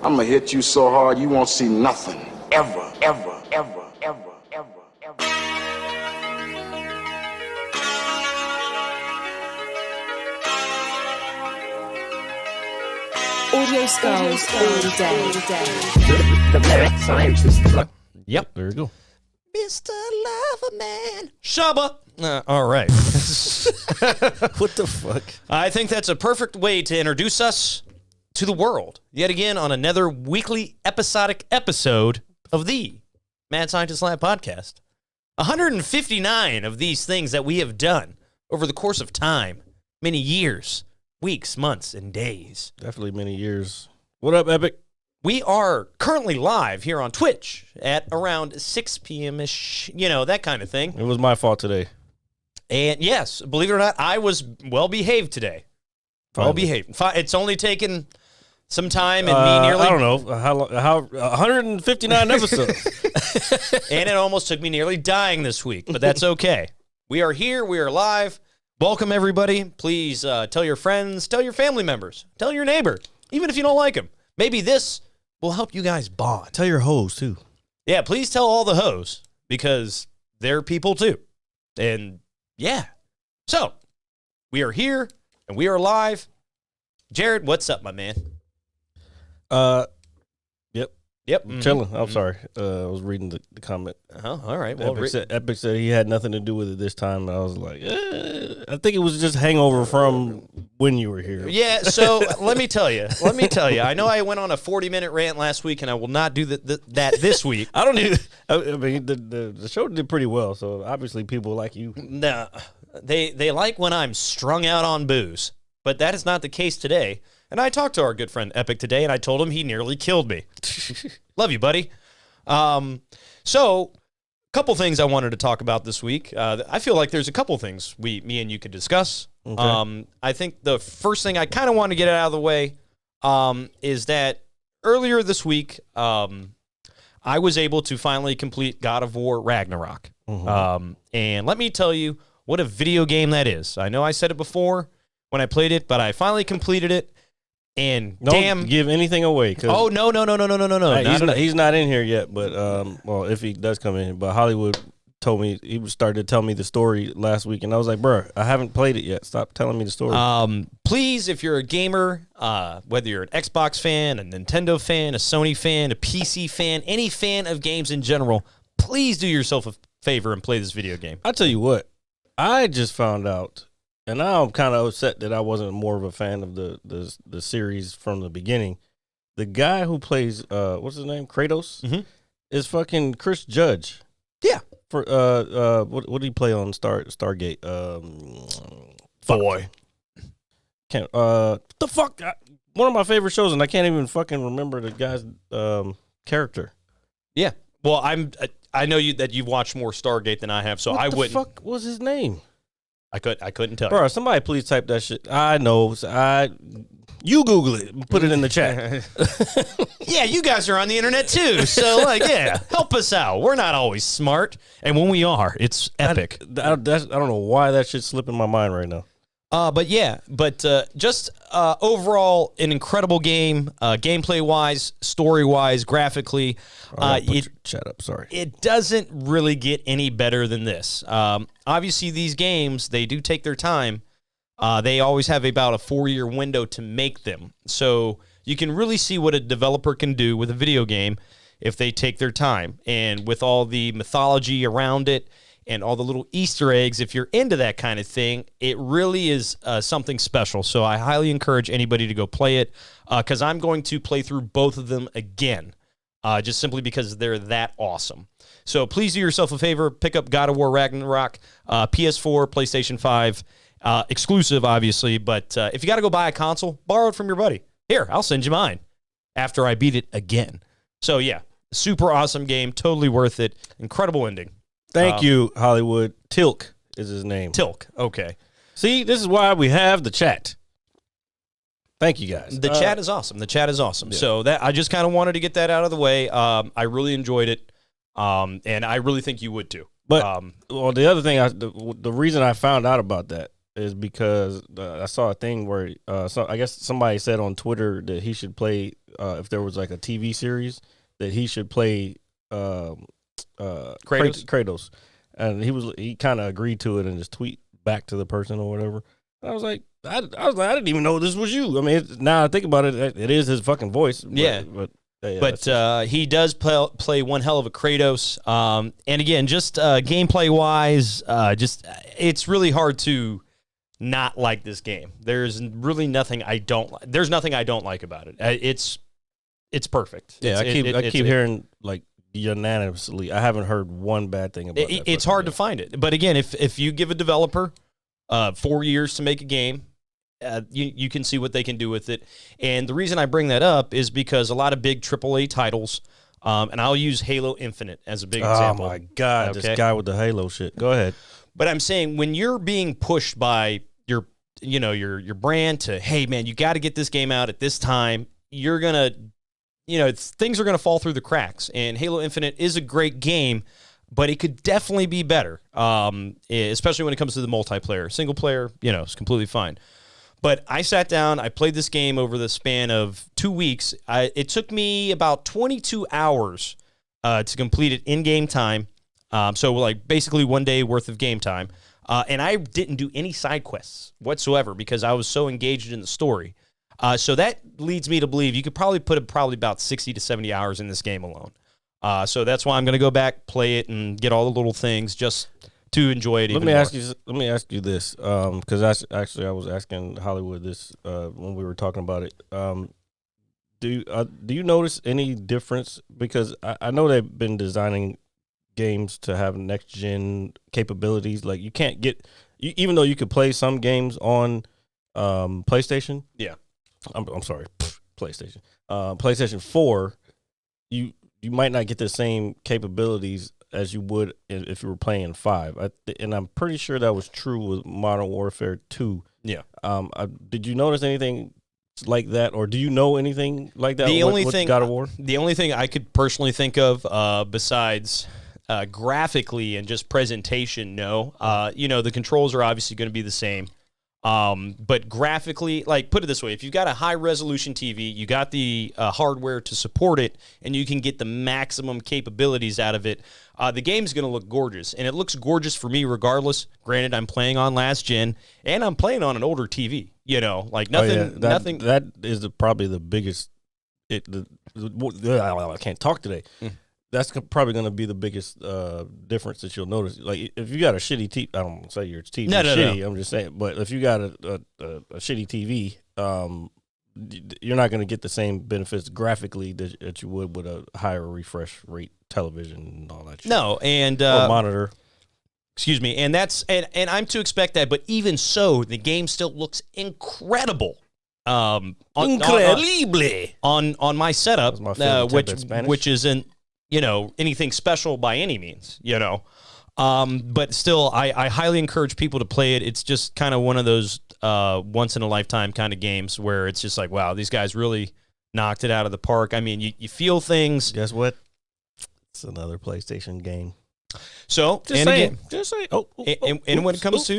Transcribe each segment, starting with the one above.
I'm gonna hit you so hard you won't see nothing. Ever, ever, ever, ever, ever, ever. Audio skulls all day. The mad scientist. Yep. There you go. Mr. Loverman. Shabba. All right. What the fuck? I think that's a perfect way to introduce us to the world yet again on another weekly episodic episode of the Mad Scientist Lab podcast. 159 of these things that we have done over the course of time, many years, weeks, months, and days. Definitely many years. What up, Epic? We are currently live here on Twitch at around 6 p.m.-ish, you know, that kind of thing. It was my fault today. And yes, believe it or not, I was well-behaved today. Well-behaved. It's only taken some time and me nearly... I don't know. How 159 episodes. And it almost took me nearly dying this week, but that's okay. We are here. We are live. Welcome, everybody. Please tell your friends, tell your family members, tell your neighbor, even if you don't like them. Maybe this will help you guys bond. Tell your hoes, too. Yeah, please tell all the hoes, because they're people, too. And, yeah. So, we are here, and we are live. Jared, what's up, my man? Yep. I'm chilling. I'm sorry. I was reading the comment. All right. Well, Epic said he had nothing to do with it this time. And I was like, I think it was just hangover from when you were here. Yeah, so let me tell you. I know I went on a 40-minute rant last week, and I will not do that this week. I mean, the show did pretty well, so obviously people like you. No, they like when I'm strung out on booze, but that is not the case today. And I talked to our good friend Epic today, and I told him he nearly killed me. Love you, buddy. So, a couple things I wanted to talk about this week. I feel like there's a couple things me and you could discuss. Okay. I think the first thing I kind of want to get out of the way is that earlier this week, I was able to finally complete God of War Ragnarok. Mm-hmm. And let me tell you what a video game that is. I know I said it before when I played it, but I finally completed it. And don't give anything away. Oh, no. He's not in here yet, but, well, if he does come in. But Hollywood told me, he started to tell me the story last week, and I was like, bro, I haven't played it yet. Stop telling me the story. Please, if you're a gamer, whether you're an Xbox fan, a Nintendo fan, a Sony fan, a PC fan, any fan of games in general, please do yourself a favor and play this video game. I tell you what, I just found out, and now I'm kind of upset that I wasn't more of a fan of the series from the beginning. The guy who plays what's his name, Kratos, is fucking Chris Judge. Yeah. For what did he play on Stargate? Boy. Can't the fuck. One of my favorite shows, and I can't even fucking remember the guy's character. Yeah. Well, I know that you've watched more Stargate than I have, so I wouldn't. What the fuck was his name? I couldn't tell you. Bro, somebody please type that shit. I know. You Google it. Put it in the chat. Yeah, you guys are on the internet too. So, help us out. We're not always smart. And when we are, it's epic. I don't know why that shit's slipping my mind right now. Just overall, an incredible game, gameplay-wise, story-wise, graphically. Shut up, sorry. It doesn't really get any better than this. Obviously, these games, they do take their time. They always have about a 4-year window to make them. So you can really see what a developer can do with a video game if they take their time. And with all the mythology around it, and all the little Easter eggs, if you're into that kind of thing, it really is something special. So I highly encourage anybody to go play it, because I'm going to play through both of them again, just simply because they're that awesome. So please do yourself a favor, pick up God of War Ragnarok, PS4, PlayStation 5, exclusive, obviously. But if you got to go buy a console, borrow it from your buddy. Here, I'll send you mine after I beat it again. So yeah, super awesome game, totally worth it, incredible ending. Thank you, Hollywood. Tilk is his name. Tilk, okay. See, this is why we have the chat. Thank you, guys. The chat is awesome. Yeah. So that I just kind of wanted to get that out of the way. I really enjoyed it, and I really think you would too. But well, the other thing, the reason I found out about that is because I saw a thing where so I guess somebody said on Twitter that he should play if there was like a TV series that he should play Kratos, and he kind of agreed to it in his tweet back to the person or whatever. I was like, I didn't even know this was you. I mean, now I think about it, it is his fucking voice. But he does play one hell of a Kratos. And again, just gameplay wise, it's really hard to not like this game. There's really nothing I don't. There's nothing I don't like about it. It's perfect. Yeah, I keep hearing like unanimously. I haven't heard one bad thing about it. It's hard to find it. But again, if you give a developer 4 years to make a game, you can see what they can do with it. And the reason I bring that up is because a lot of big AAA titles, and I'll use Halo Infinite as a big example. Oh my God, this guy with the Halo shit. Go ahead. But I'm saying when you're being pushed by your brand to, hey man, you got to get this game out at this time, you're gonna, things are gonna fall through the cracks. And Halo Infinite is a great game, but it could definitely be better, especially when it comes to the multiplayer. Single player, is completely fine. But I sat down, I played this game over the span of 2 weeks. It took me about 22 hours to complete it in game time. So like basically 1 day worth of game time. And I didn't do any side quests whatsoever because I was so engaged in the story. So that leads me to believe you could probably put about 60 to 70 hours in this game alone. So that's why I'm going to go back, play it, and get all the little things just to enjoy it even more. Let me ask you this, because I was asking Hollywood this when we were talking about it. Do you notice any difference? Because I know they've been designing games to have next gen capabilities. Like you can't get, even though you could play some games on PlayStation. Yeah, I'm sorry, PlayStation. PlayStation 4. You might not get the same capabilities as you would if you were playing 5. And I'm pretty sure that was true with Modern Warfare 2. Yeah. Did you notice anything like that, or do you know anything like that with God of War? The only thing I could personally think of besides graphically and just presentation, no. The controls are obviously going to be the same. But graphically, like put it this way, if you've got a high resolution TV, you got the hardware to support it, and you can get the maximum capabilities out of it, the game's going to look gorgeous. And it looks gorgeous for me regardless. Granted, I'm playing on last gen, and I'm playing on an older TV, like nothing. Nothing. That is probably the biggest, I can't talk today. That's probably going to be the biggest difference that you'll notice. Like if you got a shitty TV, I don't want to say your TV shitty. No. I'm just saying, but if you got a shitty TV, you're not going to get the same benefits graphically that you would with a higher refresh rate television and all that shit. No, and or monitor. Excuse me, and that's and I'm to expect that, but even so, the game still looks incredible. Incredibly on my setup, which isn't anything special by any means, but still, I highly encourage people to play it. It's just kind of one of those once in a lifetime kind of games where it's just like, wow, these guys really knocked it out of the park. I mean, you feel things. Guess what? It's another PlayStation game. So, just saying. And when it comes to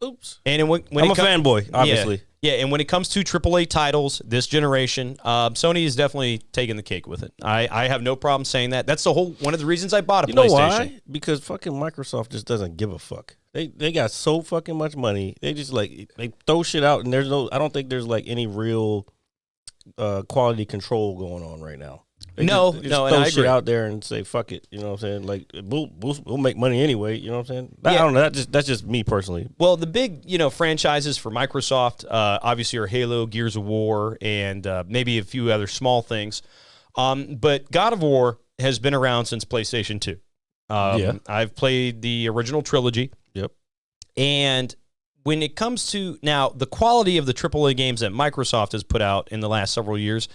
oops. And when I'm a fanboy, obviously. Yeah, and when it comes to AAA titles this generation, Sony is definitely taking the cake with it. I have no problem saying that. That's one of the reasons I bought a PlayStation. You know why? Because fucking Microsoft just doesn't give a fuck. They got so fucking much money. They just they throw shit out, and I don't think there's any real quality control going on right now. No, and I agree. Out there and say fuck it, you know what I'm saying? We'll make money anyway, you know what I'm saying? I don't know. That's just me personally. Well, the big franchises for Microsoft obviously are Halo, Gears of War, and maybe a few other small things. But God of War has been around since PlayStation 2. I've played the original trilogy. Yep. And when it comes to now the quality of the AAA games that Microsoft has put out in the last several years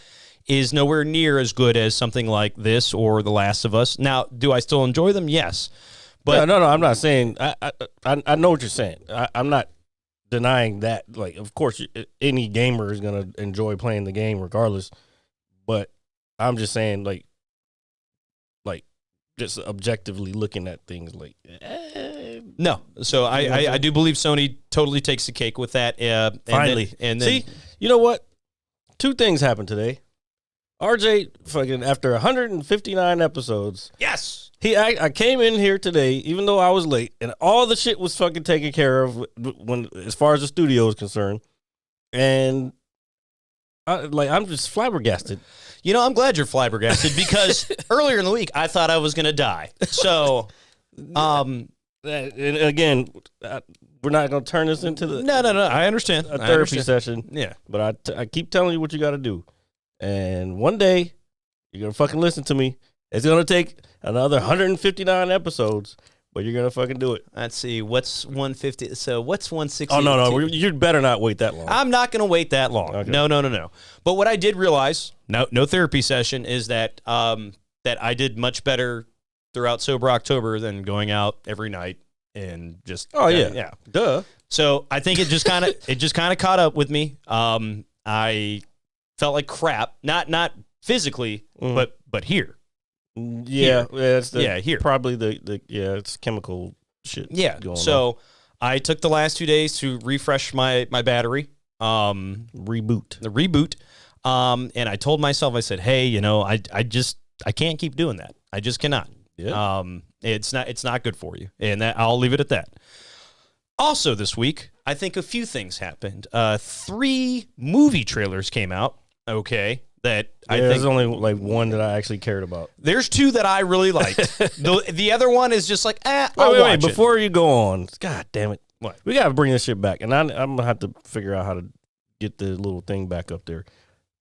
is nowhere near as good as something like this or The Last of Us. Now, do I still enjoy them? Yes. But no, I'm not saying I know what you're saying. I'm not denying that. Like, of course, any gamer is gonna enjoy playing the game regardless. But I'm just saying, just objectively looking at things, No. So I do believe Sony totally takes the cake with that. Finally. And then See, you know what? Two things happened today. RJ, fucking after 159 episodes, yes. I came in here today, even though I was late, and all the shit was fucking taken care of when, as far as the studio is concerned, and I'm just flabbergasted. You know, I'm glad you're flabbergasted because earlier in the week I thought I was going to die. So, And again, we're not going to turn this into the no. I understand a therapy session. Yeah, but I keep telling you what you got to do, and one day you're gonna fucking listen to me. It's gonna take another 159 episodes, but you're gonna fucking do it. Let's see. What's 150? So what's 160? Oh no, you'd better not wait that long. I'm not going to wait that long. Okay. No. But what I did realize, no therapy session, is that that I did much better throughout Sober October than going out every night and just. Oh yeah, duh. So I think it just kind of caught up with me. I felt like crap, not physically, but here. Yeah, here. Probably the it's chemical shit. Yeah. Going So on. I took the last 2 days to refresh my battery. Reboot. The reboot. And I told myself, I said, hey, you know, I can't keep doing that. I just cannot. Yeah. It's not good for you. And I'll leave it at that. Also this week, I think a few things happened. 3 movie trailers came out. Okay. That I think there's only like one that I actually cared about. There's 2 that I really liked. the other one is just like, I'll watch wait, it. before you go on, God damn it. What? We got to bring this shit back. And I'm going to have to figure out how to get the little thing back up there.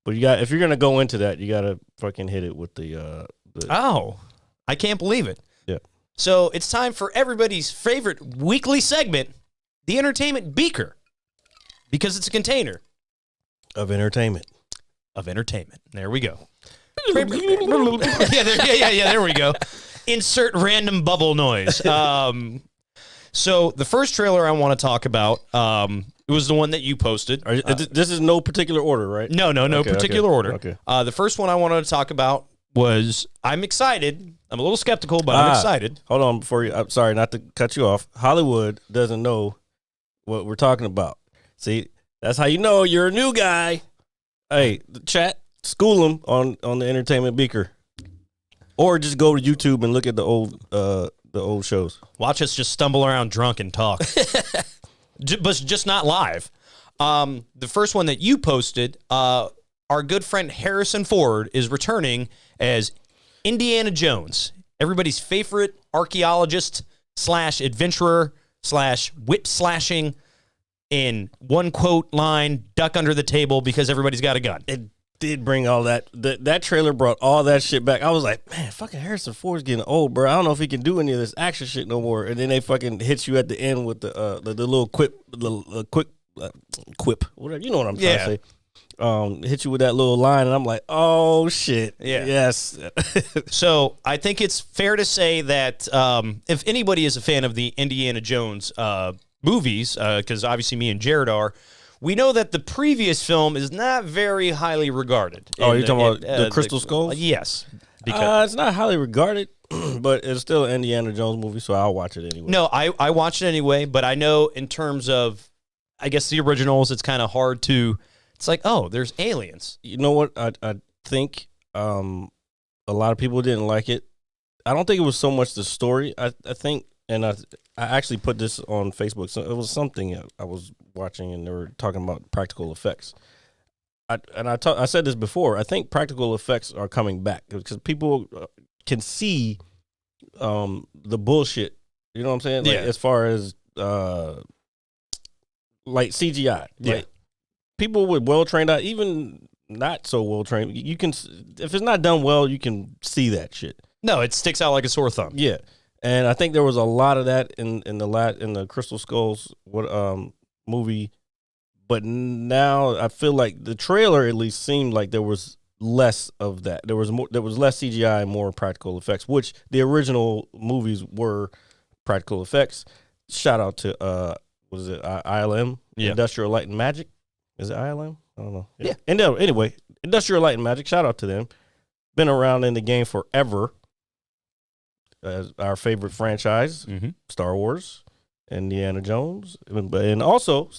But if you're going to go into that, you got to fucking hit it with the Oh, I can't believe it. Yeah. So it's time for everybody's favorite weekly segment, the Entertainment Beaker, because it's a container of entertainment. There we go. There we go. Insert random bubble noise. So the first trailer I want to talk about, it was the one that you posted. This is no particular order, right? No particular order. Okay. The first one I wanted to talk about was, I'm excited. I'm a little skeptical, but I'm excited. Hold on before you. I'm sorry not to cut you off. Hollywood doesn't know what we're talking about. See, that's how you know you're a new guy. Hey, the chat, school them on the Entertainment Beaker, or just go to YouTube and look at the old shows. Watch us just stumble around drunk and talk, but just not live. The first one that you posted, our good friend Harrison Ford is returning as Indiana Jones, everybody's favorite archaeologist / adventurer / whip slashing. In one quote line, duck under the table because everybody's got a gun. It did bring all that. That trailer brought all that shit back. I was like, man, fucking Harrison Ford's getting old, bro. I don't know if he can do any of this action shit no more. And then they fucking hit you at the end with the little quip, quip, whatever. You know what I'm trying to say. Hit you with that little line, and I'm like, oh shit, yeah, yes. So I think it's fair to say that if anybody is a fan of the Indiana Jones movies, because obviously me and Jared are, we know that the previous film is not very highly regarded. Oh, you're talking about the Crystal Skulls? Yes. Because it's not highly regarded, but it's still an Indiana Jones movie, so I'll watch it anyway. No, I watch it anyway, but I know in terms of, I guess, the originals, it's kind of hard to, it's like, oh, there's aliens. You know what? I think a lot of people didn't like it. I don't think it was so much the story. I think, and I actually put this on Facebook. So it was something I was watching, and they were talking about practical effects. I said this before. I think practical effects are coming back because people can see the bullshit. You know what I'm saying? Like, as far as like CGI. Yeah. Like, people with well-trained eye, even not so well-trained, you can, if it's not done well, you can see that shit. No, it sticks out like a sore thumb. Yeah. And I think there was a lot of that in the Crystal Skulls movie, but now I feel like the trailer at least seemed like there was less of that. There was less CGI and more practical effects, which the original movies were practical effects. Shout out to what is it? ILM, Industrial Light and Magic. Is it ILM? I don't know. Yeah. And anyway, Industrial Light and Magic. Shout out to them. Been around in the game forever. Our favorite franchise, Star Wars. Indiana Jones, and also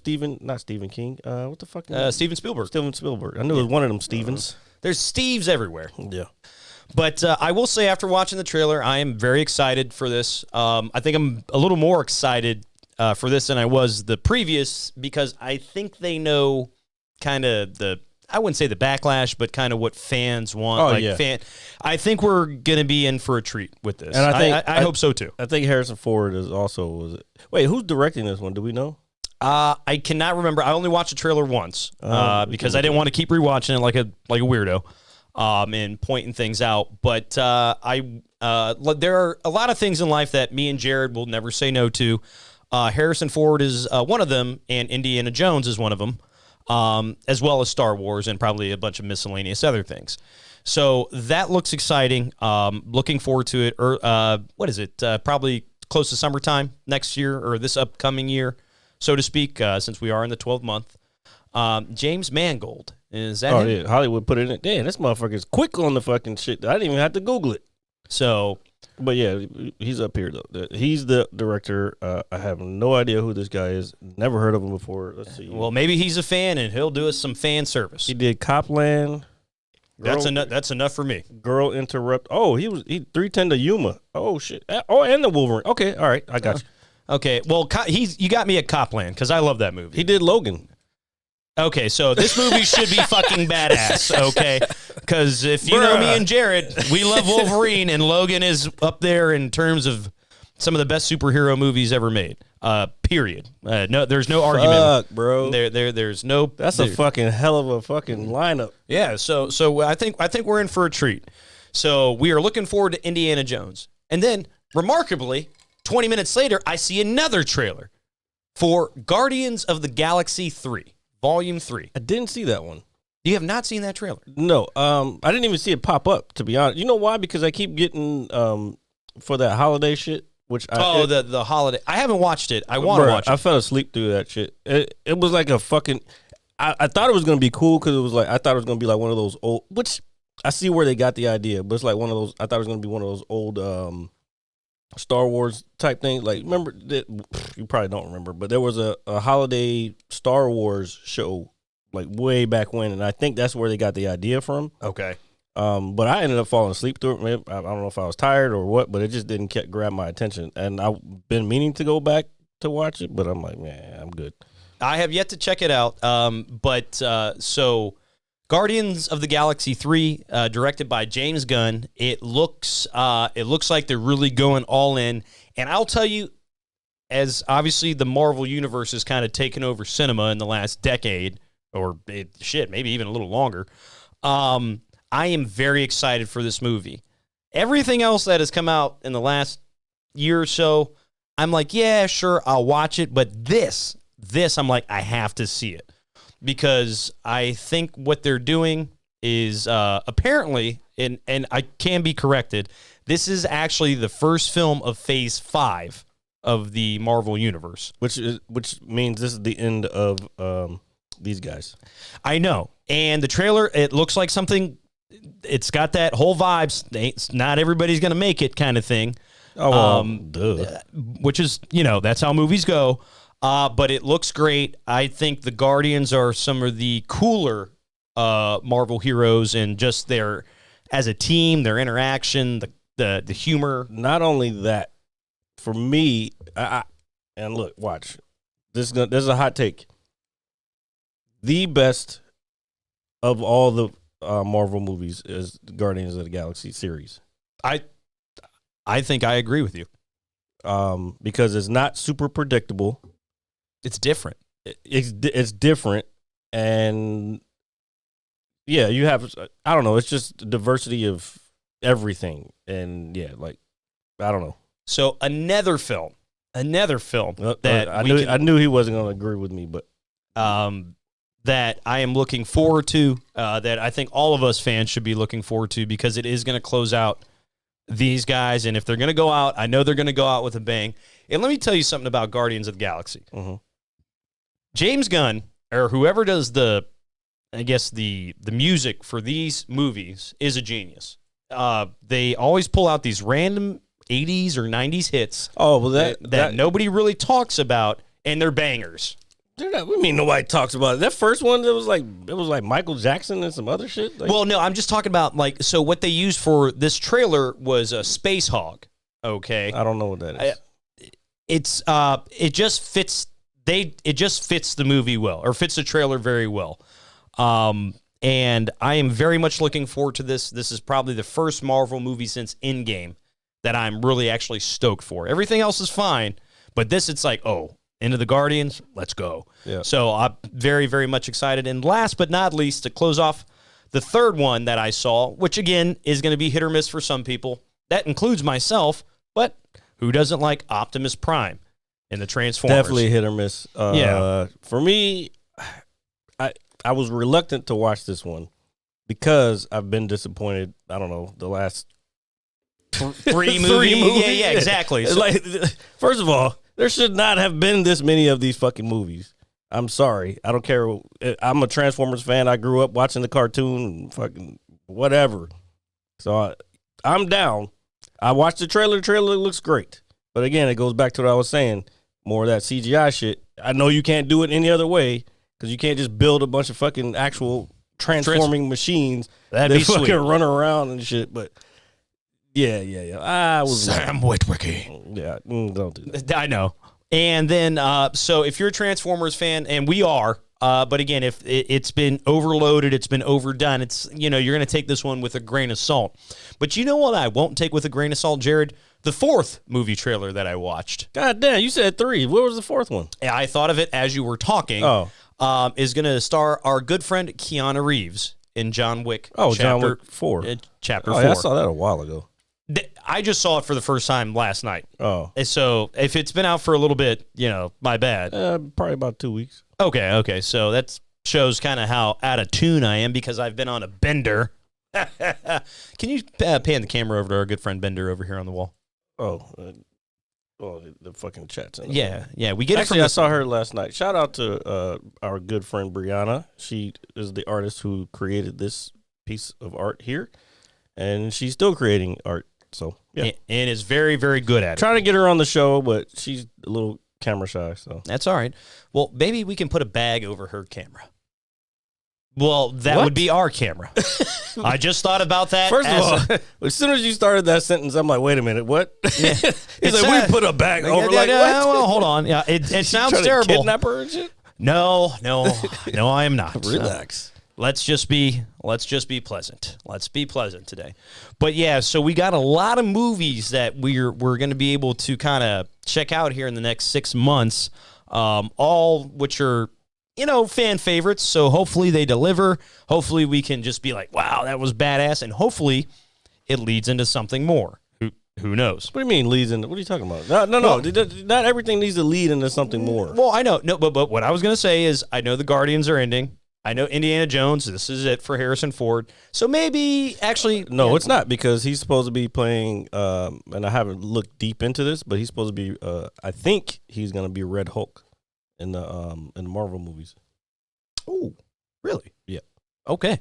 not Stephen King. What the fuck? Steven Spielberg. Steven Spielberg. I knew it was one of them Stevens. There's Steves everywhere. Yeah. But I will say, after watching the trailer, I am very excited for this. I think I'm a little more excited for this than I was the previous, because I think they know kind of I wouldn't say the backlash, but kind of what fans want. I think we're going to be in for a treat with this. And I hope so too. I think Harrison Ford is also, wait, who's directing this one? Do we know? I cannot remember. I only watched the trailer once because I didn't want to keep rewatching it like a weirdo and pointing things out. But there are a lot of things in life that me and Jared will never say no to. Harrison Ford is one of them, and Indiana Jones is one of them. As well as Star Wars and probably a bunch of miscellaneous other things. So that looks exciting. Looking forward to it. What is it? Probably close to summertime next year or this upcoming year, so to speak, since we are in the 12th month. James Mangold. Is that him? Yeah. Hollywood put it in. Damn, this motherfucker's quick on the fucking shit. I didn't even have to Google it. So... But yeah, he's up here though. He's the director. I have no idea who this guy is. Never heard of him before. Let's see. Well, maybe he's a fan and he'll do us some fan service. He did Copland. That's enough for me. Girl Interrupt. Oh, he 310 to Yuma. Oh shit. Oh, and the Wolverine. Okay, all right, I got you. Okay, well, you got me at Copland because I love that movie. He did Logan. Okay, so this movie should be fucking badass, okay? Because if you know me and Jared, we love Wolverine, and Logan is up there in terms of some of the best superhero movies ever made. Period. No, there's no argument. Fuck, bro. There's no. That's a fucking hell of a fucking lineup. Yeah. So I think we're in for a treat. So we are looking forward to Indiana Jones, and then remarkably, 20 minutes later, I see another trailer for Guardians of the Galaxy 3. Volume 3. I didn't see that one. You have not seen that trailer? No. I didn't even see it pop up, to be honest. You know why? Because I keep getting for that holiday shit, which the holiday. I haven't watched it. I want to watch it. I fell asleep through that shit. It was like a fucking. I thought it was gonna be cool because it was like I thought it was gonna be like one of those old. Which I see where they got the idea, but it's like one of those. I thought it was gonna be one of those old Star Wars type thing. Like, remember that? You probably don't remember, but there was a holiday Star Wars show like way back when, and I think that's where they got the idea from. Okay. But I ended up falling asleep through it. Maybe, I don't know if I was tired or what, but it just didn't grab my attention. And I've been meaning to go back to watch it, but I'm like, man, I'm good. I have yet to check it out. So Guardians of the Galaxy 3, directed by James Gunn. It looks like they're really going all in. And I'll tell you, as obviously the Marvel Universe has kind of taken over cinema in the last decade, or maybe even a little longer, I am very excited for this movie. Everything else that has come out in the last year or so, I'm like, yeah, sure, I'll watch it. But this, I'm like, I have to see it. Because I think what they're doing is apparently, and I can be corrected, this is actually the first film of Phase 5 of the Marvel Universe. Which means this is the end of these guys. I know. And the trailer, it looks like something, it's got that whole vibes, not everybody's going to make it kind of thing. Oh, well, duh. Which is, that's how movies go. But it looks great. I think the Guardians are some of the cooler Marvel heroes, and just their as a team, their interaction, the humor. Not only that, for me, and look, watch. This is a hot take. The best of all the Marvel movies is Guardians of the Galaxy series. I think I agree with you. Because it's not super predictable. It's different. It's different, and yeah, you have. I don't know. It's just diversity of everything, and yeah, like I don't know. So another film that I knew he wasn't going to agree with me, but that I am looking forward to. That I think all of us fans should be looking forward to, because it is going to close out these guys, and if they're going to go out, I know they're going to go out with a bang. And let me tell you something about Guardians of the Galaxy. Mm-hmm. James Gunn, or whoever does the music for these movies, is a genius. They always pull out these random 80s or 90s hits Oh, well, that nobody really talks about, and they're bangers. We mean nobody talks about it. That first one, it was like Michael Jackson and some other shit. Like, Well, no, I'm just talking about so what they used for this trailer was a Space Hog. Okay, I don't know what that is. it just fits the movie well, or fits the trailer very well. And I am very much looking forward to this. This is probably the first Marvel movie since Endgame that I'm really actually stoked for. Everything else is fine, but this, it's like, oh, Into the Guardians, let's go. Yeah. So I'm very, very much excited. And last but not least, to close off the third one that I saw, which again is going to be hit or miss for some people. That includes myself, but who doesn't like Optimus Prime in the Transformers? Definitely hit or miss. Yeah. For me, I was reluctant to watch this one because I've been disappointed. I don't know, the last three movies. Yeah, exactly. It's like, first of all, there should not have been this many of these fucking movies. I'm sorry. I don't care. I'm a Transformers fan. I grew up watching the cartoon, fucking whatever. So I'm down. I watched the trailer. The trailer looks great. But again, it goes back to what I was saying. More of that CGI shit. I know you can't do it any other way because you can't just build a bunch of fucking actual transforming machines That'd that be fucking sweet. run around and shit. But yeah. I was Sam Witwicky. Yeah, don't do that. I know. And then, so if you're a Transformers fan, and we are, but again, if it's been overloaded, it's been overdone, it's, you're going to take this one with a grain of salt. But you know what I won't take with a grain of salt, Jared? The fourth movie trailer that I watched. God damn, you said 3. What was the fourth one? I thought of it as you were talking. Oh. Is going to star our good friend Keanu Reeves in John Wick. Oh, John Wick 4. Chapter Oh, 4. yeah, I saw that a while ago. I just saw it for the first time last night. Oh. And so if it's been out for a little bit, my bad. Probably about 2 weeks. Okay. So that shows kind of how out of tune I am because I've been on a bender. Can you pan the camera over to our good friend Bender over here on the wall? Oh, the fucking chat's in. Yeah. We get Actually, it I from saw her last night. Shout out to our good friend Brianna. She is the artist who created this piece of art here, and she's still creating art. So yeah, and is very, very good at it. Trying to get her on the show, but she's a little camera shy. So That's all right. Well, maybe we can put a bag over her camera. Well, that What? would be our camera. I just thought about that. First of all, as soon as you started that sentence, I'm like, wait a minute, what? He's It's, like, we put a bag over, like, what? Well, hold on. Yeah, it sounds Trying to terrible. kidnap her and shit? No, I am not. Relax. Let's just be pleasant. Let's be pleasant today. But yeah, so we got a lot of movies that we're going to be able to kind of check out here in the next 6 months, all which are fan favorites. So hopefully they deliver. Hopefully we can just be like, wow, that was badass, and hopefully it leads into something more. Who knows? What do you mean leads into? What are you talking about? No. Not everything needs to lead into something more. Well, I know. No, but what I was going to say is I know the Guardians are ending. I know Indiana Jones, this is it for Harrison Ford. So maybe actually... No, it's not, because he's supposed to be playing, and I haven't looked deep into this, but he's supposed to be, I think he's going to be Red Hulk in the Marvel movies. Oh, really? Yeah. Okay.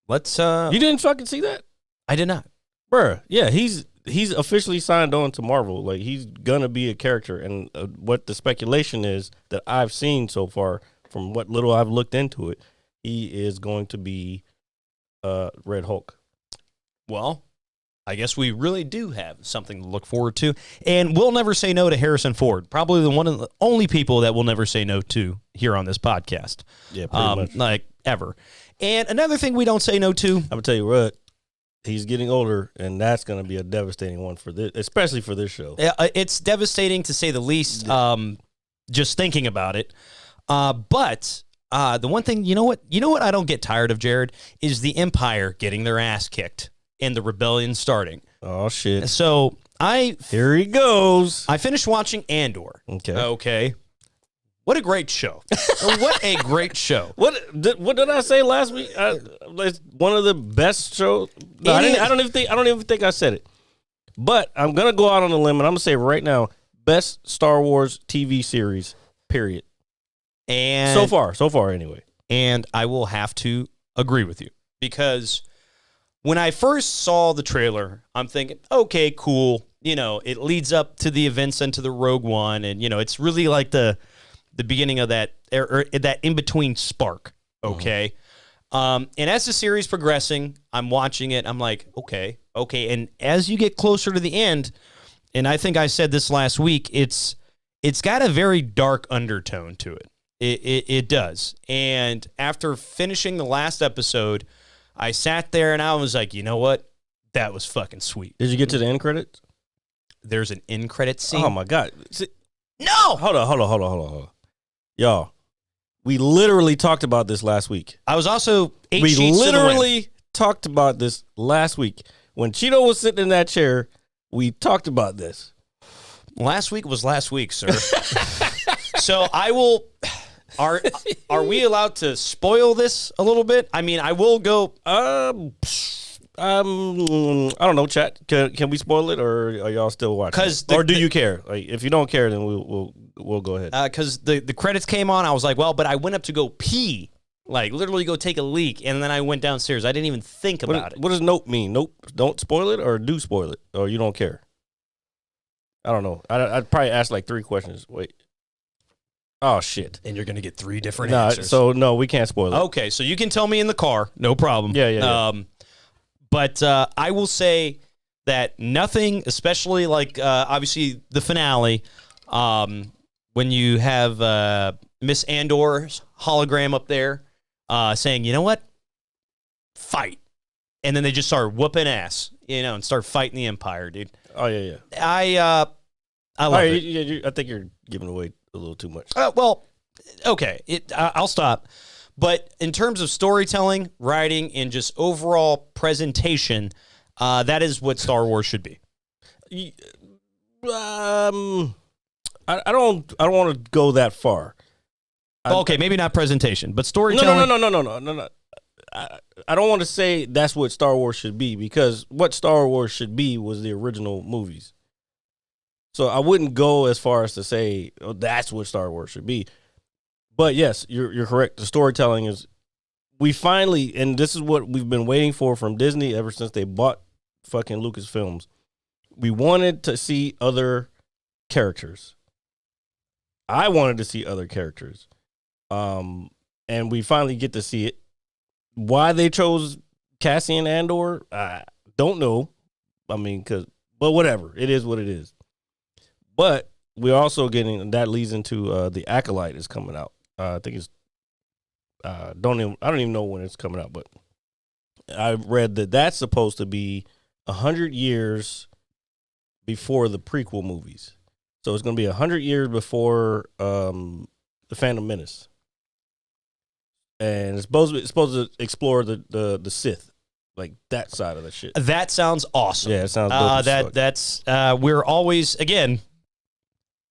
Let's... You didn't fucking see that? I did not. Bruh, yeah, he's officially signed on to Marvel. Like, he's going to be a character, and what the speculation is that I've seen so far, from what little I've looked into it, he is going to be Red Hulk. Well, I guess we really do have something to look forward to. And we'll never say no to Harrison Ford. Probably one of the only people that we'll never say no to here on this podcast. Yeah, pretty much. Like, ever. And another thing we don't say no to... I'm going to tell you what, he's getting older, and that's going to be a devastating one for this, especially for this show. It's devastating to say the least, just thinking about it. But the one thing, you know what I don't get tired of, Jared, is the Empire getting their ass kicked and the rebellion starting. Oh, shit. So Here he goes. I finished watching Andor. Okay. What a great show. What a great show. What did I say last week? It's one of the best shows. No, I don't even think I said it. But I'm gonna go out on a limb, and I'm gonna say right now, best Star Wars TV series. Period. And So far anyway. And I will have to agree with you, because when I first saw the trailer, I'm thinking, okay, cool. it leads up to the events into the Rogue One, and it's really like the beginning of that or that in between spark. Okay. And as the series progressing, I'm watching it. I'm like, okay. And as you get closer to the end, and I think I said this last week, it's got a very dark undertone to it. It does. And after finishing the last episode, I sat there and I was like, you know what? That was fucking sweet. Did you get to the end credits? There's an end credit scene. Oh my God. No! Hold on. Y'all, we literally talked about this last week. I was also eight We sheets to the wind. literally talked about this last week. When Cheeto was sitting in that chair, we talked about this. Last week was last week, sir. So I will. Are we allowed to spoil this a little bit? I mean, I will go. I don't know, chat. Can we spoil it, or are y'all still watching? Or do you care? Like, if you don't care, then we'll go ahead. Because the credits came on, I was like, well, but I went up to go pee, like literally go take a leak, and then I went downstairs. I didn't even think about it. What does nope mean? Nope, don't spoil it, or do spoil it, or you don't care? I don't know. I'd probably ask like 3 questions. Wait. Oh shit! And you're gonna get 3 different answers. So no, we can't spoil it. Okay, so you can tell me in the car, no problem. Yeah. But I will say that nothing, especially like obviously the finale, when you have Miss Andor's hologram up there saying, you know what, fight, and then they just start whooping ass, and start fighting the Empire, dude. Oh yeah. I love it. I think you're giving away a little too much. Well, okay, I'll stop. But in terms of storytelling, writing, and just overall presentation, that is what Star Wars should be. I don't want to go that far. Okay, maybe not presentation, but storytelling. No. I don't want to say that's what Star Wars should be, because what Star Wars should be was the original movies. So I wouldn't go as far as to say, oh, that's what Star Wars should be. But yes, you're correct. The storytelling is, we finally, and this is what we've been waiting for from Disney ever since they bought fucking Lucasfilms. We wanted to see other characters. I wanted to see other characters. And we finally get to see it. Why they chose Cassian Andor, I don't know. I mean, but whatever. It is what it is. But we're also getting, that leads into the Acolyte is coming out. I think it's, I don't even know when it's coming out, but I read that that's supposed to be 100 years before the prequel movies. So it's going to be 100 years before the Phantom Menace. And it's supposed to explore the Sith, like that side of the shit. That sounds awesome. Yeah, it sounds dope that's we're always, again,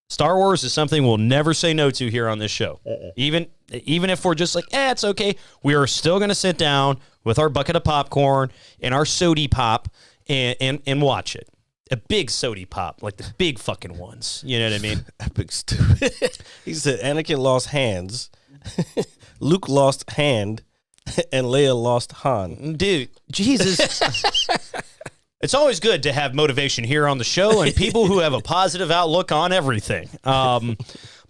Star Wars is something we'll never say no to here on this show. Even if we're just like, it's okay, we are still going to sit down with our bucket of popcorn and our sody pop and watch it. A big sody pop, like the big fucking ones. You know what I mean? Epic stupid. He said Anakin lost hands, Luke lost hand, and Leia lost Han. Dude, Jesus. It's always good to have motivation here on the show and people who have a positive outlook on everything.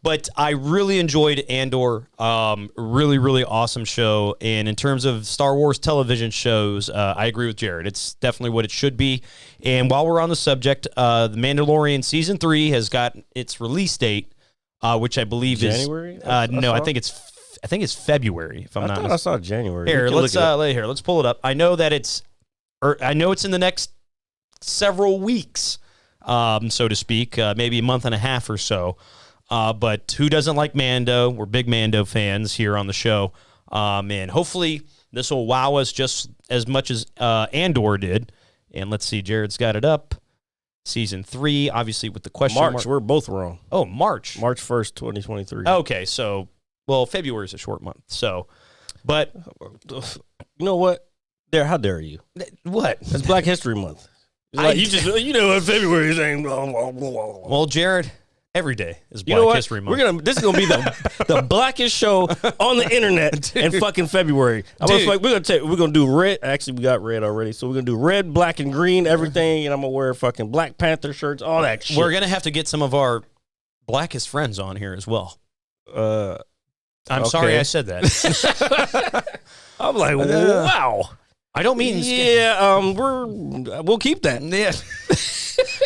But I really enjoyed Andor. Really, really awesome show. And in terms of Star Wars television shows, I agree with Jared. It's definitely what it should be. And while we're on the subject, The Mandalorian Season 3 has got its release date, which I believe January? is... no, I think it's February, if I'm not mistaken. I saw January. Here, let's pull it up. I know that it's in the next several weeks, so to speak, maybe a month and a half or so. But who doesn't like Mando? We're big Mando fans here on the show. And hopefully this will wow us just as much as Andor did. And let's see, Jared's got it up. Season 3, obviously with the question March, mark. we're both wrong. Oh, March. March 1st, 2023. Okay, so, well, February is a short month. So, but. You know what? How dare you? What? It's Black History Month. Like, you know what February is saying. Well, Jared, Every day is You know Black what? History Month. This is gonna be the blackest show on the internet in fucking February. We're gonna do red. Actually, we got red already, so we're gonna do red, black, and green, everything. And I'm gonna wear fucking Black Panther shirts, all that shit. We're gonna have to get some of our blackest friends on here as well. I'm sorry I said that. I'm like, wow. I don't mean we'll keep that. Yeah.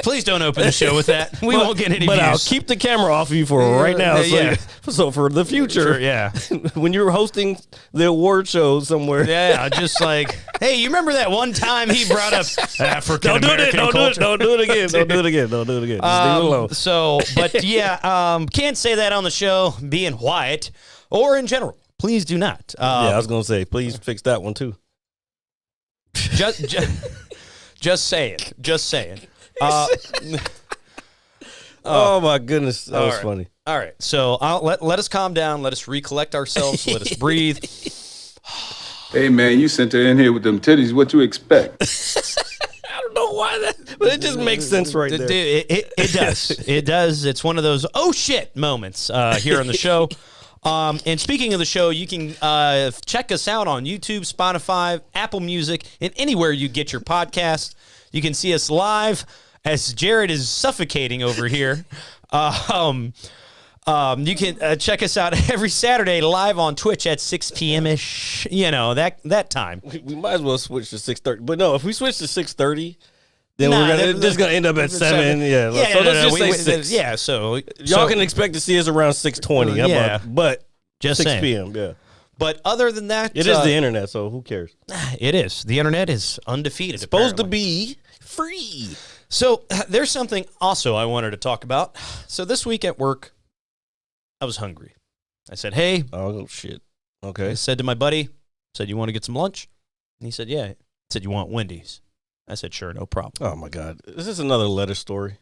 Please don't open the show with that. We won't get any But views. I'll keep the camera off of you for right now. Yeah. So for the future, Sure, yeah. when you're hosting the award show somewhere, Yeah, just like, hey, you remember that one time he brought up African American culture? Don't do it again. Don't do it again. Just leave it alone. But yeah, can't say that on the show, being white or in general. Please do not. I was gonna say, please fix that one too. Just saying. Oh my goodness, that was funny. All right, so let us calm down. Let us recollect ourselves. Let us breathe. Hey, man, you sent her in here with them titties. What you expect? I don't know why that, but it just makes sense right there. It does. It does. It's one of those oh shit moments here on the show. And speaking of the show, you can check us out on YouTube, Spotify, Apple Music, and anywhere you get your podcast. You can see us live as Jared is suffocating over here. You can check us out every Saturday live on Twitch at 6 p.m.-ish, that time. We might as well switch to 6:30. But no, if we switch to 6:30, then it's just going to end up at 7. Yeah, so let's just say 6. Yeah, so y'all can expect to see us around 6:20. Yeah. But just 6 saying. p.m., yeah. But other than that... It is the internet, so who cares? It is. The internet is undefeated, It's supposed to apparently. be free. So there's something also I wanted to talk about. So this week at work, I was hungry. I said, hey. Oh, shit. I Okay. said to my buddy, said, you want to get some lunch? And he said, yeah. I said, you want Wendy's? I said, sure, no problem. Oh, my God. Is this another letter story?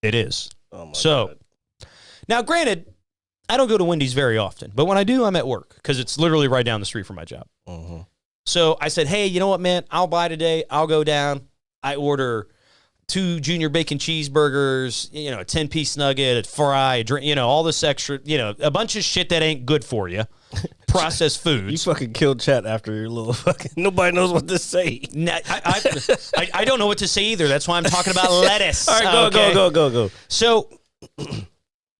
It is. Oh, my So, God. now granted, I don't go to Wendy's very often, but when I do, I'm at work because it's literally right down the street from my job. Mm-hmm. So I said, hey, you know what, man? I'll buy today. I'll go down. I order 2 junior bacon cheeseburgers, a 10-piece nugget, a fry, a drink, all this extra, a bunch of shit that ain't good for you. Processed foods. You fucking killed chat after your little fucking... Nobody knows what to say. I don't know what to say either. That's why I'm talking about lettuce. All right, go. So,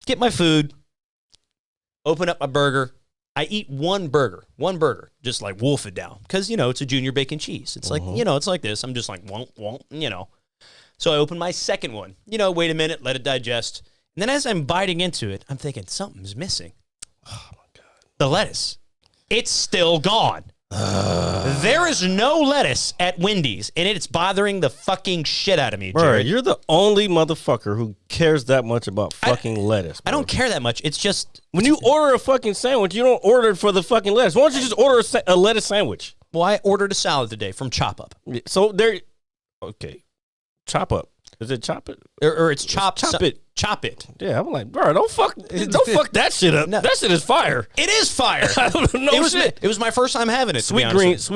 get my food, open up my burger. I eat one burger, just like wolf it down. Because, it's a junior bacon cheese. It's like, it's like this. I'm just like, won't. So I open my second one. Wait a minute, let it digest. And then as I'm biting into it, I'm thinking, something's missing. Oh, my God. The lettuce. It's still gone. There is no lettuce at Wendy's, and it's bothering the fucking shit out of me, Jared. Bro, you're the only motherfucker who cares that much about fucking lettuce. Bro. I don't care that much. It's just... When you order a fucking sandwich, you don't order it for the fucking lettuce. Why don't you just order a lettuce sandwich? Well, I ordered a salad today from Chop Up. So there... Okay. Chop Up. Is it Chop It? Or it's Chop It. Chop It. Yeah, I'm like, bro, don't fuck that shit up. No. That shit is fire. It is fire. Shit. It was my first time having it. Sweet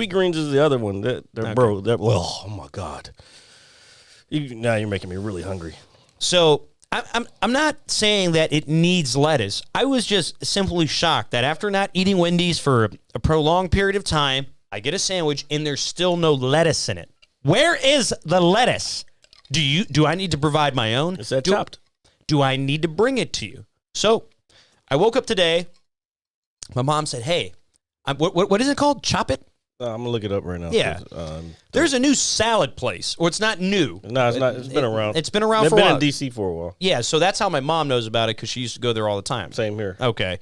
greens is the other one. Oh my God. Now you're making me really hungry. So I'm not saying that it needs lettuce. I was just simply shocked that after not eating Wendy's for a prolonged period of time, I get a sandwich and there's still no lettuce in it. Where is the lettuce? Do I need to provide my own? Is that chopped? Do I need to bring it to you? So I woke up today. My mom said, hey, what is it called? Chop It? I'm going to look it up right now. Yeah. There's a new salad place. Or it's not new. No, it's not. It's been around. It's been around for a while. while. It's been in D.C. for a while. Yeah, so that's how my mom knows about it because she used to go there all the time. Same here. Okay.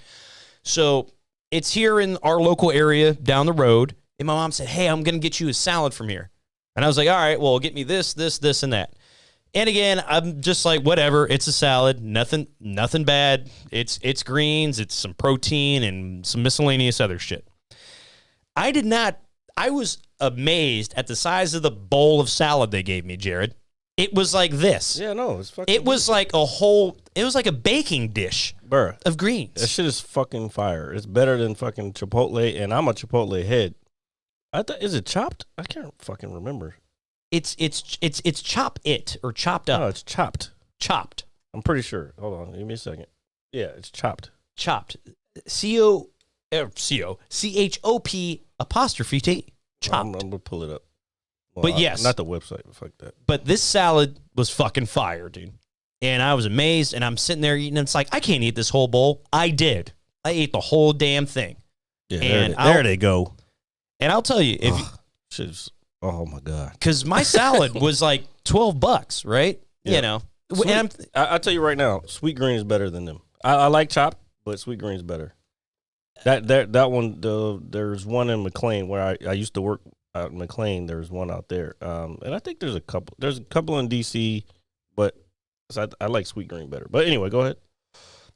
So it's here in our local area down the road. And my mom said, hey, I'm going to get you a salad from here. And I was like, all right, well, get me this, and that. And again, I'm just like, whatever. It's a salad. Nothing bad. It's greens. It's some protein and some miscellaneous other shit. I was amazed at the size of the bowl of salad they gave me, Jared. It was like this. Yeah, no, it's fucking... It was like a baking dish Bruh, of greens. that shit is fucking fire. It's better than fucking Chipotle, and I'm a Chipotle head. Is it chopped? I can't fucking remember. It's Chop It or Chopped Up. No, it's chopped. Chopped. I'm pretty sure. Hold on, give me a second. Yeah, it's chopped. Chopped. C-H-O-P apostrophe T. Chopped. I'm gonna pull it up. Well, But yes. not the website. But fuck that. But this salad was fucking fire, dude. And I was amazed, and I'm sitting there eating, and it's like, I can't eat this whole bowl. I did. I ate the whole damn thing. Yeah, And there they go. And I'll tell you, Oh my god. because my salad was like $12, right? Yeah. You know. Sweet, And I'll tell you right now, sweet green is better than them. I like chopped, but sweet green is better. That one, there's one in McLean where I used to work out in McLean. There's one out there, and I think there's a couple. There's a couple in DC, but so I like sweet green better. But anyway, go ahead.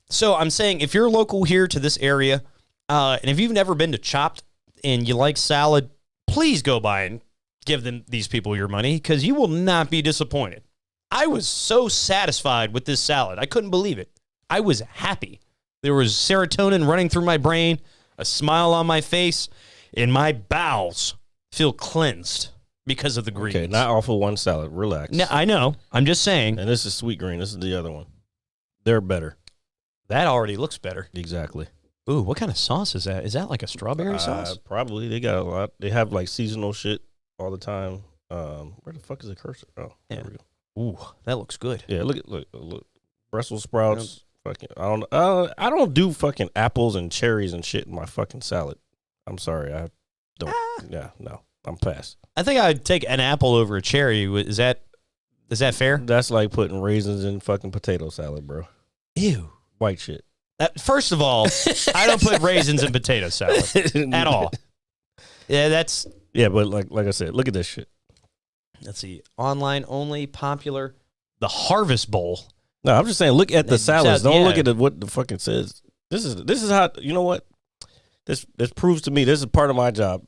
So I'm saying, if you're local here to this area, and if you've never been to Chopped and you like salad, please go by and give these people your money, because you will not be disappointed. I was so satisfied with this salad. I couldn't believe it. I was happy. There was serotonin running through my brain, a smile on my face, and my bowels feel cleansed because of the greens. Okay, not all for one salad. Relax. No, I know. I'm just saying. And this is sweet green. This is the other one. They're better. That already looks better. Exactly. Ooh, what kind of sauce is that? Is that like a strawberry sauce? Probably. They got a lot. They have like seasonal shit all the time. Where the fuck is the cursor? Oh, Yeah. there we go. Ooh, that looks good. Yeah, look. Brussels sprouts. Fucking, I don't do fucking apples and cherries and shit in my fucking salad. I'm sorry, I don't. Yeah, no, I'm past. I think I'd take an apple over a cherry. Is that fair? That's like putting raisins in fucking potato salad, bro. Ew. White shit. First of all, I don't put raisins in potato salad at all. Yeah, that's. Yeah, but like I said, look at this shit. Let's see. Online only, popular. The Harvest Bowl. No, I'm just saying, look at the salads. Don't look yeah. at what the fucking says. This is how, you know what? This proves to me, this is part of my job,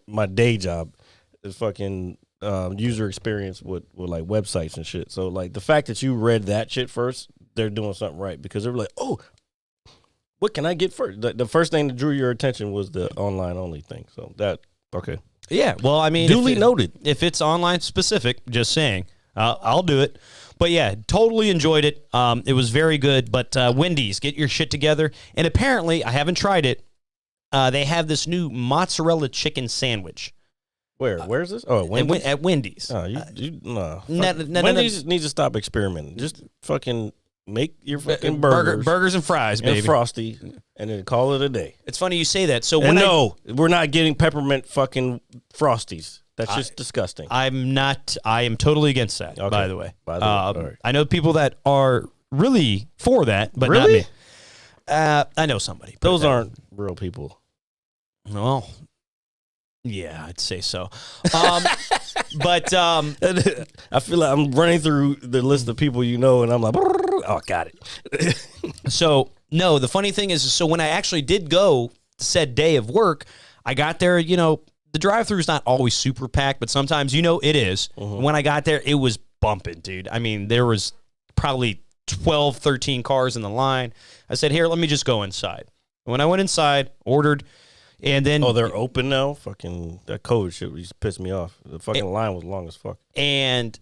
my day job, is fucking user experience with like websites and shit. So like the fact that you read that shit first, they're doing something right, because they're like, oh, what can I get first? The first thing that drew your attention was the online only thing. So that, okay. Yeah, well, I mean, Duly noted. If it's online specific, just saying, I'll do it. But yeah, totally enjoyed it. It was very good. But Wendy's, get your shit together. And apparently, I haven't tried it. They have this new mozzarella chicken sandwich. Where's this? Oh, Wendy's? At Wendy's. Oh, no. No. Wendy's needs to stop experimenting. Just fucking make your fucking burgers and fries, baby. and Frosty, and then call it a day. It's funny you say that. So And no, we're not getting peppermint fucking Frosties. That's just disgusting. I am totally against that, Okay. by the way. All right. I know people that are really for that, but Really? not me. I know somebody. put it Those that way. aren't real people. Well, yeah, I'd say so. But I feel like I'm running through the list of people you know, and I'm like, oh, got it. so no, the funny thing is, so when I actually did go said day of work, I got there, the drive-thru is not always super packed, but sometimes, it is. Mm-hmm. When I got there, it was bumping, dude. I mean, there was probably 12, 13 cars in the line. I said, here, let me just go inside. When I went inside, ordered, and then... Oh, they're open now? Fucking, that COVID shit used to piss me off. The fucking line was long as fuck. And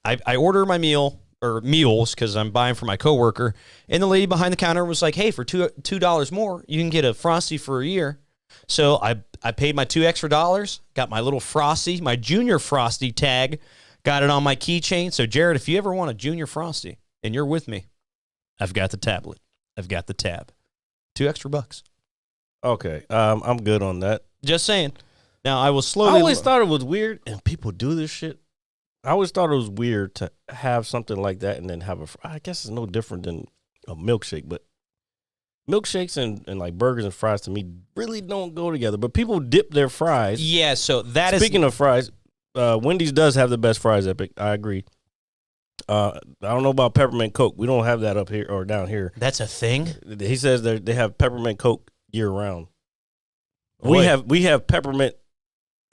I order my meal, or meals, because I'm buying for my coworker, and the lady behind the counter was like, hey, for $2 more, you can get a Frosty for a year. So I paid my $2 extra, got my little Frosty, my Junior Frosty tag, got it on my keychain. So, Jared, if you ever want a Junior Frosty and you're with me, I've got the tablet. I've got the tab. $2 extra. Okay, I'm good on that. Just saying. Now, I will slowly... I always thought it was weird, and people do this shit. I always thought it was weird to have something like that and then have I guess it's no different than a milkshake, but milkshakes and like burgers and fries to me really don't go together. But people dip their fries. Yeah, so that Speaking of fries, Wendy's does have the best fries, Epic. I agree. I don't know about peppermint Coke. We don't have that up here or down here. That's a thing? He says they have peppermint Coke year round. Boy. We have peppermint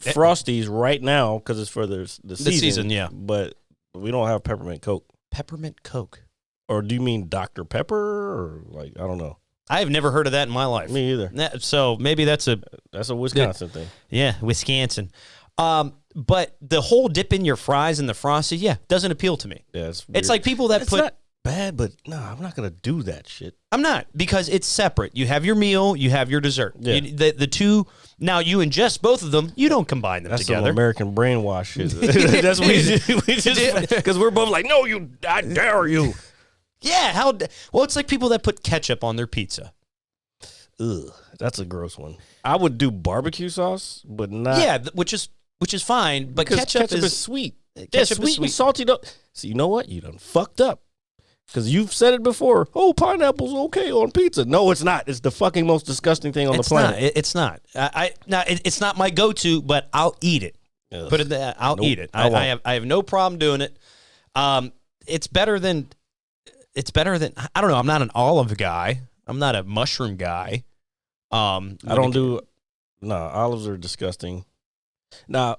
Frosties right now because it's for the season, yeah. But we don't have peppermint Coke. Peppermint Coke. Or do you mean Dr. Pepper? Or like, I don't know. I have never heard of that in my life. Me either. So maybe that's a Wisconsin thing. Yeah, Wisconsin. But the whole dip in your fries and the Frosty, doesn't appeal to me. Yeah, it's like people that put bad, but no, I'm not gonna do that shit. I'm not, because it's separate. You have your meal, you have your dessert. Yeah. The two, now you ingest both of them, you don't combine them That's together. some American brainwash shit. That's what we just because we're both like, no, I dare you. Yeah, well, it's like people that put ketchup on their pizza. Ugh, that's a gross one. I would do barbecue sauce, but not. Yeah, which is fine, but ketchup is sweet. Ketchup Yeah, is sweet and salty. So you know what? You done fucked up. Because you've said it before. Oh, pineapple's okay on pizza. No, it's not. It's the fucking most disgusting thing on the planet. It's not. It's not my go-to, but I'll eat it. Ugh. Put it there. I'll eat it. I I have no problem doing it. It's better than. I don't know. I'm not an olive guy. I'm not a mushroom guy. I don't do. No, olives are disgusting. Now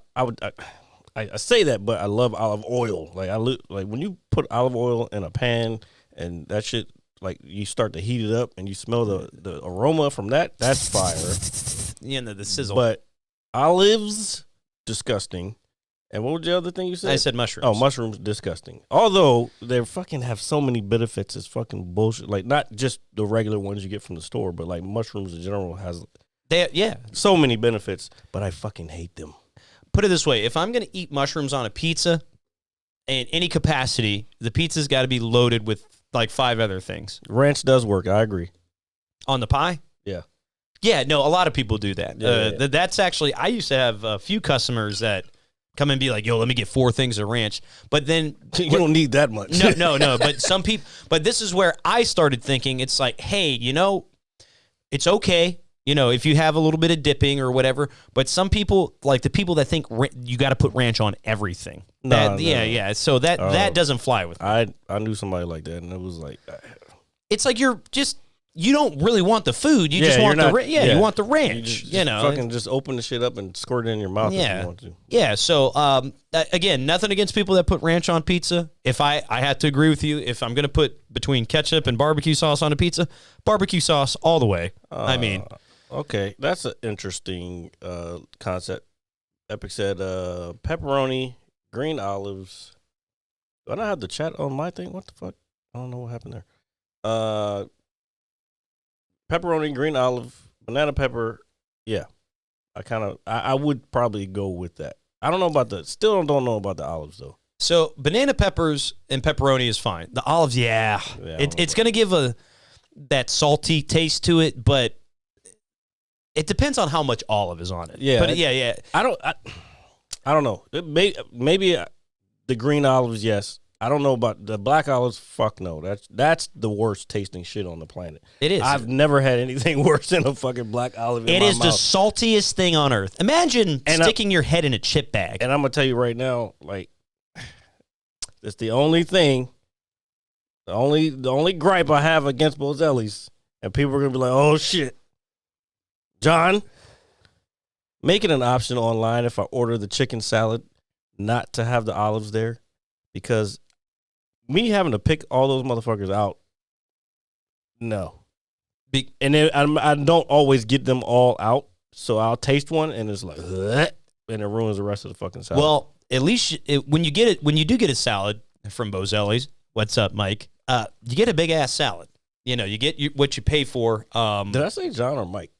I say that, but I love olive oil. Like like when you put olive oil in a pan and that shit, like you start to heat it up and you smell the aroma from that. That's fire. Yeah, the sizzle. But olives, disgusting. And what was the other thing you said? I said mushrooms. Oh, mushrooms, disgusting. Although they fucking have so many benefits, it's fucking bullshit. Like not just the regular ones you get from the store, but like mushrooms in general has so many benefits. But I fucking hate them. Put it this way: if I'm going to eat mushrooms on a pizza, in any capacity, the pizza's got to be loaded with like 5 other things. Ranch does work. I agree. On the pie? Yeah. Yeah. No, a lot of people do that. Yeah. That's actually. I used to have a few customers that come and be like, "Yo, let me get 4 things of ranch." But then you don't need that much. No. But some people. But this is where I started thinking. It's like, hey, it's okay. If you have a little bit of dipping or whatever, but some people, like the people that think you got to put ranch on everything. No. Yeah. So that doesn't fly with me. I knew somebody like that, and it was like, it's like you don't really want the food. You just want you want the ranch. You fucking just open the shit up and squirt it in your mouth if you want to. Yeah. So again, nothing against people that put ranch on pizza. If I have to agree with you, if I'm gonna put between ketchup and barbecue sauce on a pizza, barbecue sauce all the way. Okay, that's an interesting concept. Epic said pepperoni, green olives. Do I not have the chat on my thing? What the fuck? I don't know what happened there. Pepperoni, green olive, banana pepper. Yeah, I would probably go with that. I don't know about still don't know about the olives though. So banana peppers and pepperoni is fine. The olives, it's gonna give that salty taste to it, but it depends on how much olive is on it. Yeah, but yeah. I don't know. Maybe the green olives, yes. I don't know about the black olives. Fuck no. That's the worst tasting shit on the planet. It is. I've never had anything worse than a fucking black olive in my mouth. It is the saltiest thing on earth. Imagine sticking your head in a chip bag. And I'm gonna tell you right now, like, it's the only thing, the only gripe I have against Bozelli's, and people are gonna be like, "Oh shit, John, make it an option online if I order the chicken salad, not to have the olives there, because me having to pick all those motherfuckers out, no. And then I don't always get them all out, so I'll taste one and it's like, and it ruins the rest of the fucking salad. Well, at least when you do get a salad from Bozelli's, what's up, Mike? You get a big ass salad. You get what you pay for. Did I say John or Mike?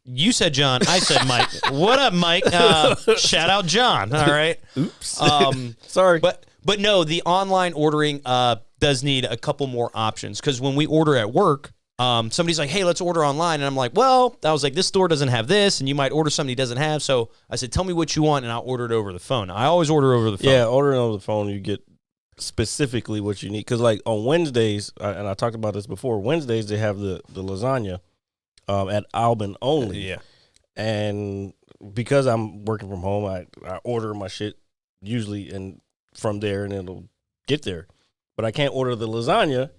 You said John. I said Mike. What up, Mike? Shout out John. All right. Oops. Sorry. But no, the online ordering does need a couple more options, because when we order at work, somebody's like, "Hey, let's order online," and I'm like, "Well," I was like, "this store doesn't have this, and you might order something he doesn't have." So I said, "Tell me what you want, and I'll order it over the phone." I always order over the phone. Yeah, ordering over the phone, you get specifically what you need. Because like on Wednesdays, and I talked about this before, Wednesdays they have the lasagna at Albin only. Yeah. And because I'm working from home, I order my shit usually and from there, and it'll get there. But I can't order the lasagna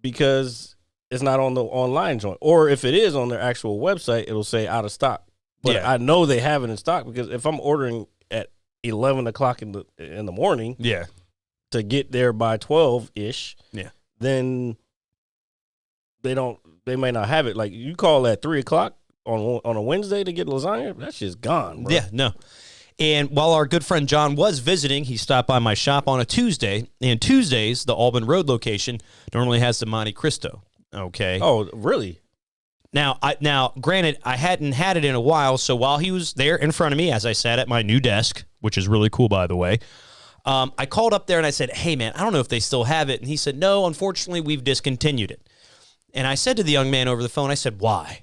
because it's not on the online joint. Or if it is on their actual website, it'll say out of stock. But Yeah. I know they have it in stock, because if I'm ordering at 11 o'clock in the morning Yeah. to get there by 12-ish, Yeah. then they may not have it. Like, you call at 3 o'clock on a Wednesday to get lasagna, that shit's gone, bro. Yeah, no. And while our good friend John was visiting, he stopped by my shop on a Tuesday. And Tuesdays, the Albin Road location normally has the Monte Cristo. Okay. Oh, really? Now, granted, I hadn't had it in a while, so while he was there in front of me, as I sat at my new desk, which is really cool, by the way, I called up there and I said, hey, man, I don't know if they still have it. And he said, no, unfortunately, we've discontinued it. And I said to the young man over the phone, I said, why?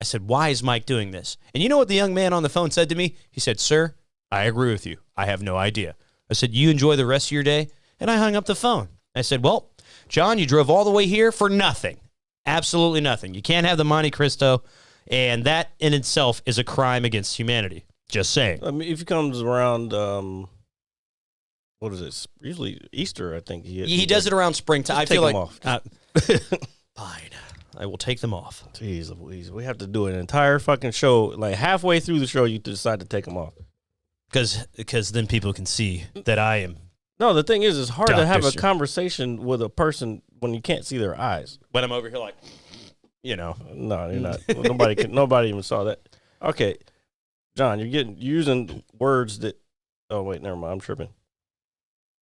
I said, why is Mike doing this? And you know what the young man on the phone said to me? He said, sir, I agree with you. I have no idea. I said, you enjoy the rest of your day? And I hung up the phone. I said, well, John, you drove all the way here for nothing. Absolutely nothing. You can't have the Monte Cristo, and that in itself is a crime against humanity. Just saying. I mean, if he comes around, what is it? Usually Easter, I think. He does it around springtime. I take feel them like off. Fine. I will take them off. Jeez Louise, we have to do an entire fucking show. Like halfway through the show, you decide to take them off. Because then people can see that I am. No, the thing is, it's hard to Dr. have a Sir. conversation with a person when you can't see their eyes. When I'm over here like, you know. No, you're not. Nobody even saw that. Okay, John, you're using words that. Oh wait, never mind. I'm tripping.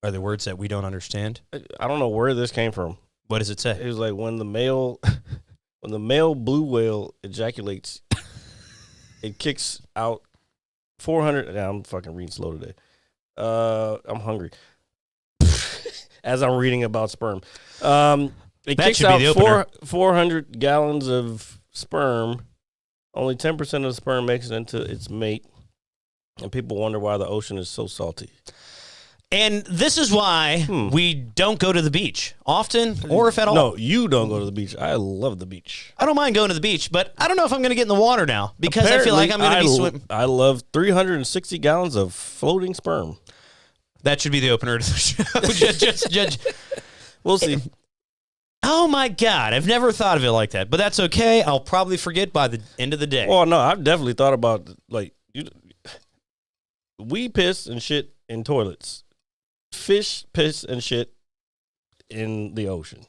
Are there words that we don't understand? I don't know where this came from. What does it say? It was like when the male blue whale ejaculates, it kicks out 400. Now I'm fucking reading slow today. I'm hungry. As I'm reading about sperm, it That kicks should be out the opener. 400 gallons of sperm. Only 10% of the sperm makes it into its mate, and people wonder why the ocean is so salty. And this is why we don't go to the beach often, or if at all. No, you don't go to the beach. I love the beach. I don't mind going to the beach, but I don't know if I'm going to get in the water now because I feel like I'm going to be swimming. I love 360 gallons of floating sperm. That should be the opener to the show. Just, We'll see. oh my God, I've never thought of it like that, but that's okay. I'll probably forget by the end of the day. Well, no, I've definitely thought about we piss and shit in toilets. Fish piss and shit in the ocean,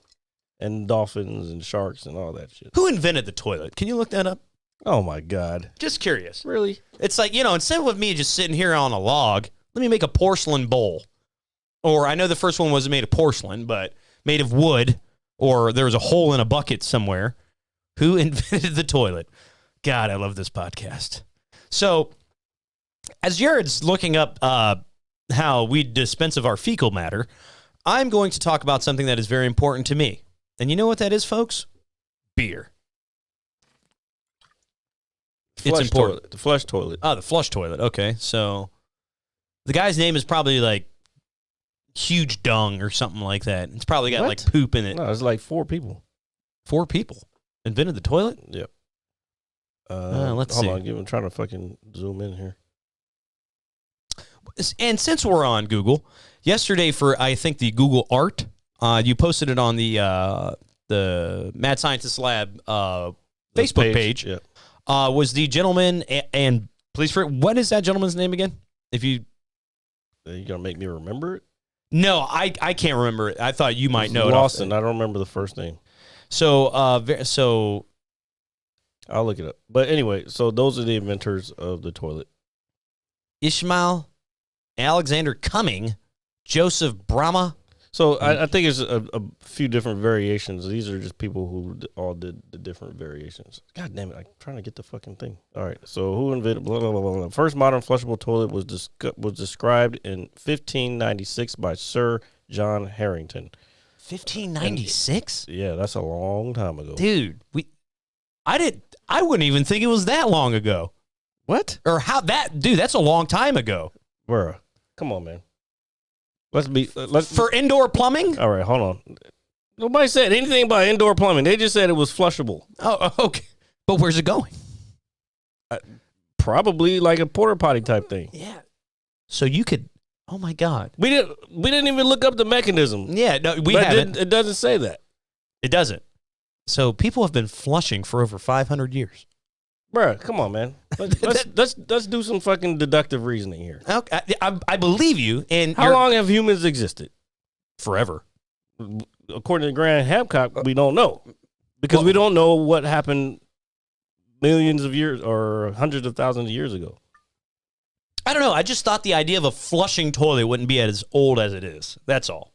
and dolphins and sharks and all that shit. Who invented the toilet? Can you look that up? Oh my God. Just curious. Really? It's like, instead of me just sitting here on a log, let me make a porcelain bowl. Or I know the first one wasn't made of porcelain, but made of wood, or there was a hole in a bucket somewhere. Who invented the toilet? God, I love this podcast. So, as Jared's looking up how we dispense of our fecal matter, I'm going to talk about something that is very important to me. And you know what that is, folks? Beer. It's important. Toilet, the flush toilet. Oh, the flush toilet. Okay. So the guy's name is probably like Huge Dung or something like that. It's probably got What? like poop in it. No, it's like 4 people. 4 people invented the toilet? Yep. Let's hold see. on, I'm trying to fucking zoom in here. And since we're on Google, yesterday for, I think, the Google Art, you posted it on the Mad Scientist Lab Facebook page. Yep. Was the gentleman, and please, what is that gentleman's name again? If you... Are you going to make me remember it? No, I can't remember it. I thought you might know it. Lawson. I don't remember the first name. So I'll look it up. But anyway, so those are the inventors of the toilet. Ishmael Alexander Cumming, Joseph Brahma. So I think it's a few different variations. These are just people who all did the different variations. God damn it! I'm trying to get the fucking thing. All right. So who invented blah blah blah blah? First modern flushable toilet was described in 1596 by Sir John Harrington. 1596? Yeah, that's a long time ago. Dude, I wouldn't even think it was that long ago. What? Or that's a long time ago. Bruh, come on, man. Let's For indoor plumbing? All right, hold on. Nobody said anything about indoor plumbing. They just said it was flushable. Oh, okay. But where's it going? Probably like a porta potty type thing. Yeah. So you could. Oh my God. We didn't even look up the mechanism. Yeah, no, we haven't. It doesn't say that. It doesn't. So people have been flushing for over 500 years. Bruh, come on, man. Let's do some fucking deductive reasoning here. Okay, I believe you. And How long have humans existed? Forever. According to Graham Hancock, we don't know. Because we don't know what happened millions of years or hundreds of thousands of years ago. I don't know. I just thought the idea of a flushing toilet wouldn't be as old as it is. That's all.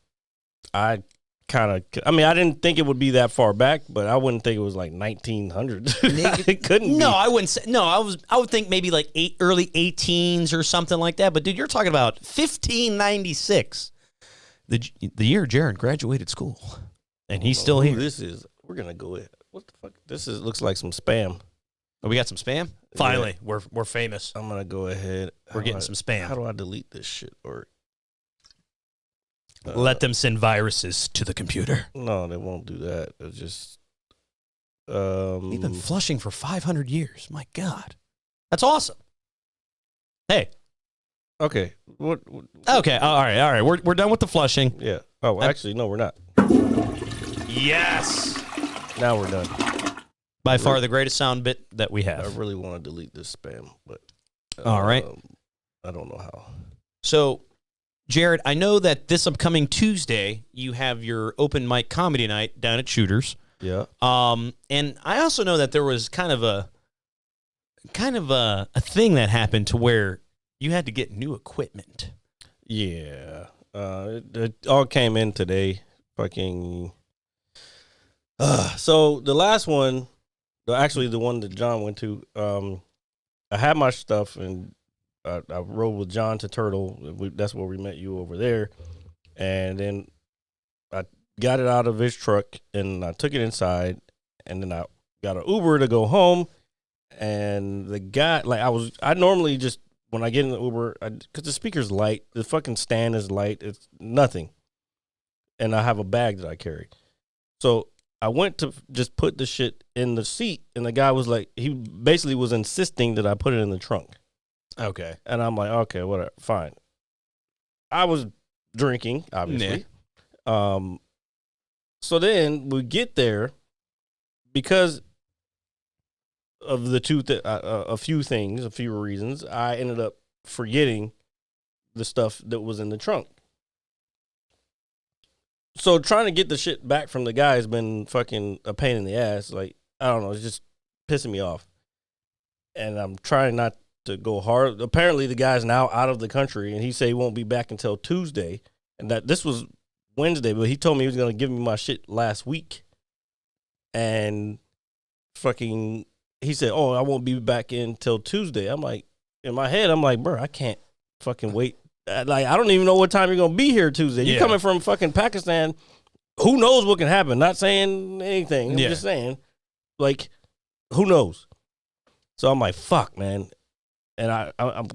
I didn't think it would be that far back, but I wouldn't think it was like 1900s. It couldn't be. No, I wouldn't say. No, I would think maybe like early 18s or something like that. But dude, you're talking about 1596, the year Jared graduated school, and he's still here. This is. We're gonna go ahead. What the fuck? This looks like some spam. Oh, we got some spam. Finally, we're famous. I'm gonna go ahead. We're getting some spam. How do I delete this shit? Or let them send viruses to the computer. No, they won't do that. It's just We've been flushing for 500 years. My God, that's awesome. Hey. Okay. What? Okay. All right. We're done with the flushing. Yeah. Oh, actually, no, we're not. Yes. Now we're done. By far the greatest sound bit that we have. I really want to delete this spam, but all right. I don't know how. So, Jared, I know that this upcoming Tuesday you have your open mic comedy night down at Shooters. Yeah. And I also know that there was kind of a thing that happened to where you had to get new equipment. Yeah. It all came in today. Fucking. So the last one, actually the one that John went to, I had my stuff and I rode with John to Turtle. That's where we met you over there. And then I got it out of his truck and I took it inside and then I got an Uber to go home. And the guy, I normally just, when I get in the Uber, because the speaker's light, the fucking stand is light, it's nothing. And I have a bag that I carry. So I went to just put the shit in the seat, and the guy was like, he basically was insisting that I put it in the trunk. Okay. And I'm like, okay, whatever, fine. I was drinking, obviously. Yeah. So then we get there, because of the a few reasons, I ended up forgetting the stuff that was in the trunk. So trying to get the shit back from the guy has been fucking a pain in the ass. Like, I don't know, it's just pissing me off. And I'm trying not to go hard. Apparently the guy's now out of the country and he said he won't be back until Tuesday. And that this was Wednesday, but he told me he was going to give me my shit last week. And fucking, he said, oh, I won't be back until Tuesday. I'm like, in my head, I'm like, bro, I can't fucking wait. Like, I don't even know what time you're going to be here Tuesday. You're coming from fucking Pakistan. Who knows what can happen? Not saying anything. I'm just saying, like, who knows? So I'm like, fuck, man. And I'm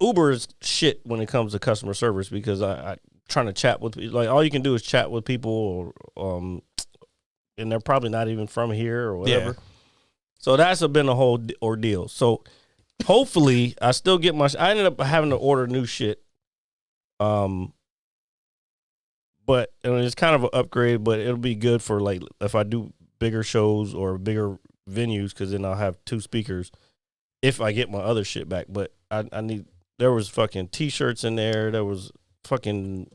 Uber is shit when it comes to customer service because I trying to chat with, like, all you can do is chat with people or, and they're probably not even from here or whatever. Yeah. So that's been a whole ordeal. So hopefully I still get my, I ended up having to order new shit. But it's kind of an upgrade, but it'll be good for, like, if I do bigger shows or bigger venues, because then I'll have two speakers if I get my other shit back. But I need, there was fucking T-shirts in there. There was fucking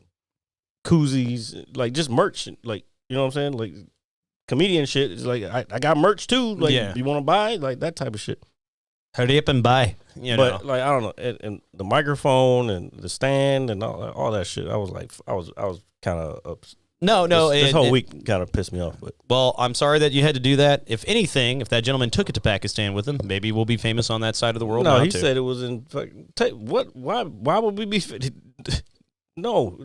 koozies, like, just merch. Like, you know what I'm saying? Like, comedian shit. It's like, I got merch too. Like, you want to buy? Like, that type of shit. Hurry up and buy. But like, I don't know, and the microphone and the stand and all that shit. I was like, I was kind of upset. No, this whole week kind of pissed me off. But well, I'm sorry that you had to do that. If anything, if that gentleman took it to Pakistan with him, maybe we'll be famous on that side of the world. No, he said it was in. What? Why would we be? No,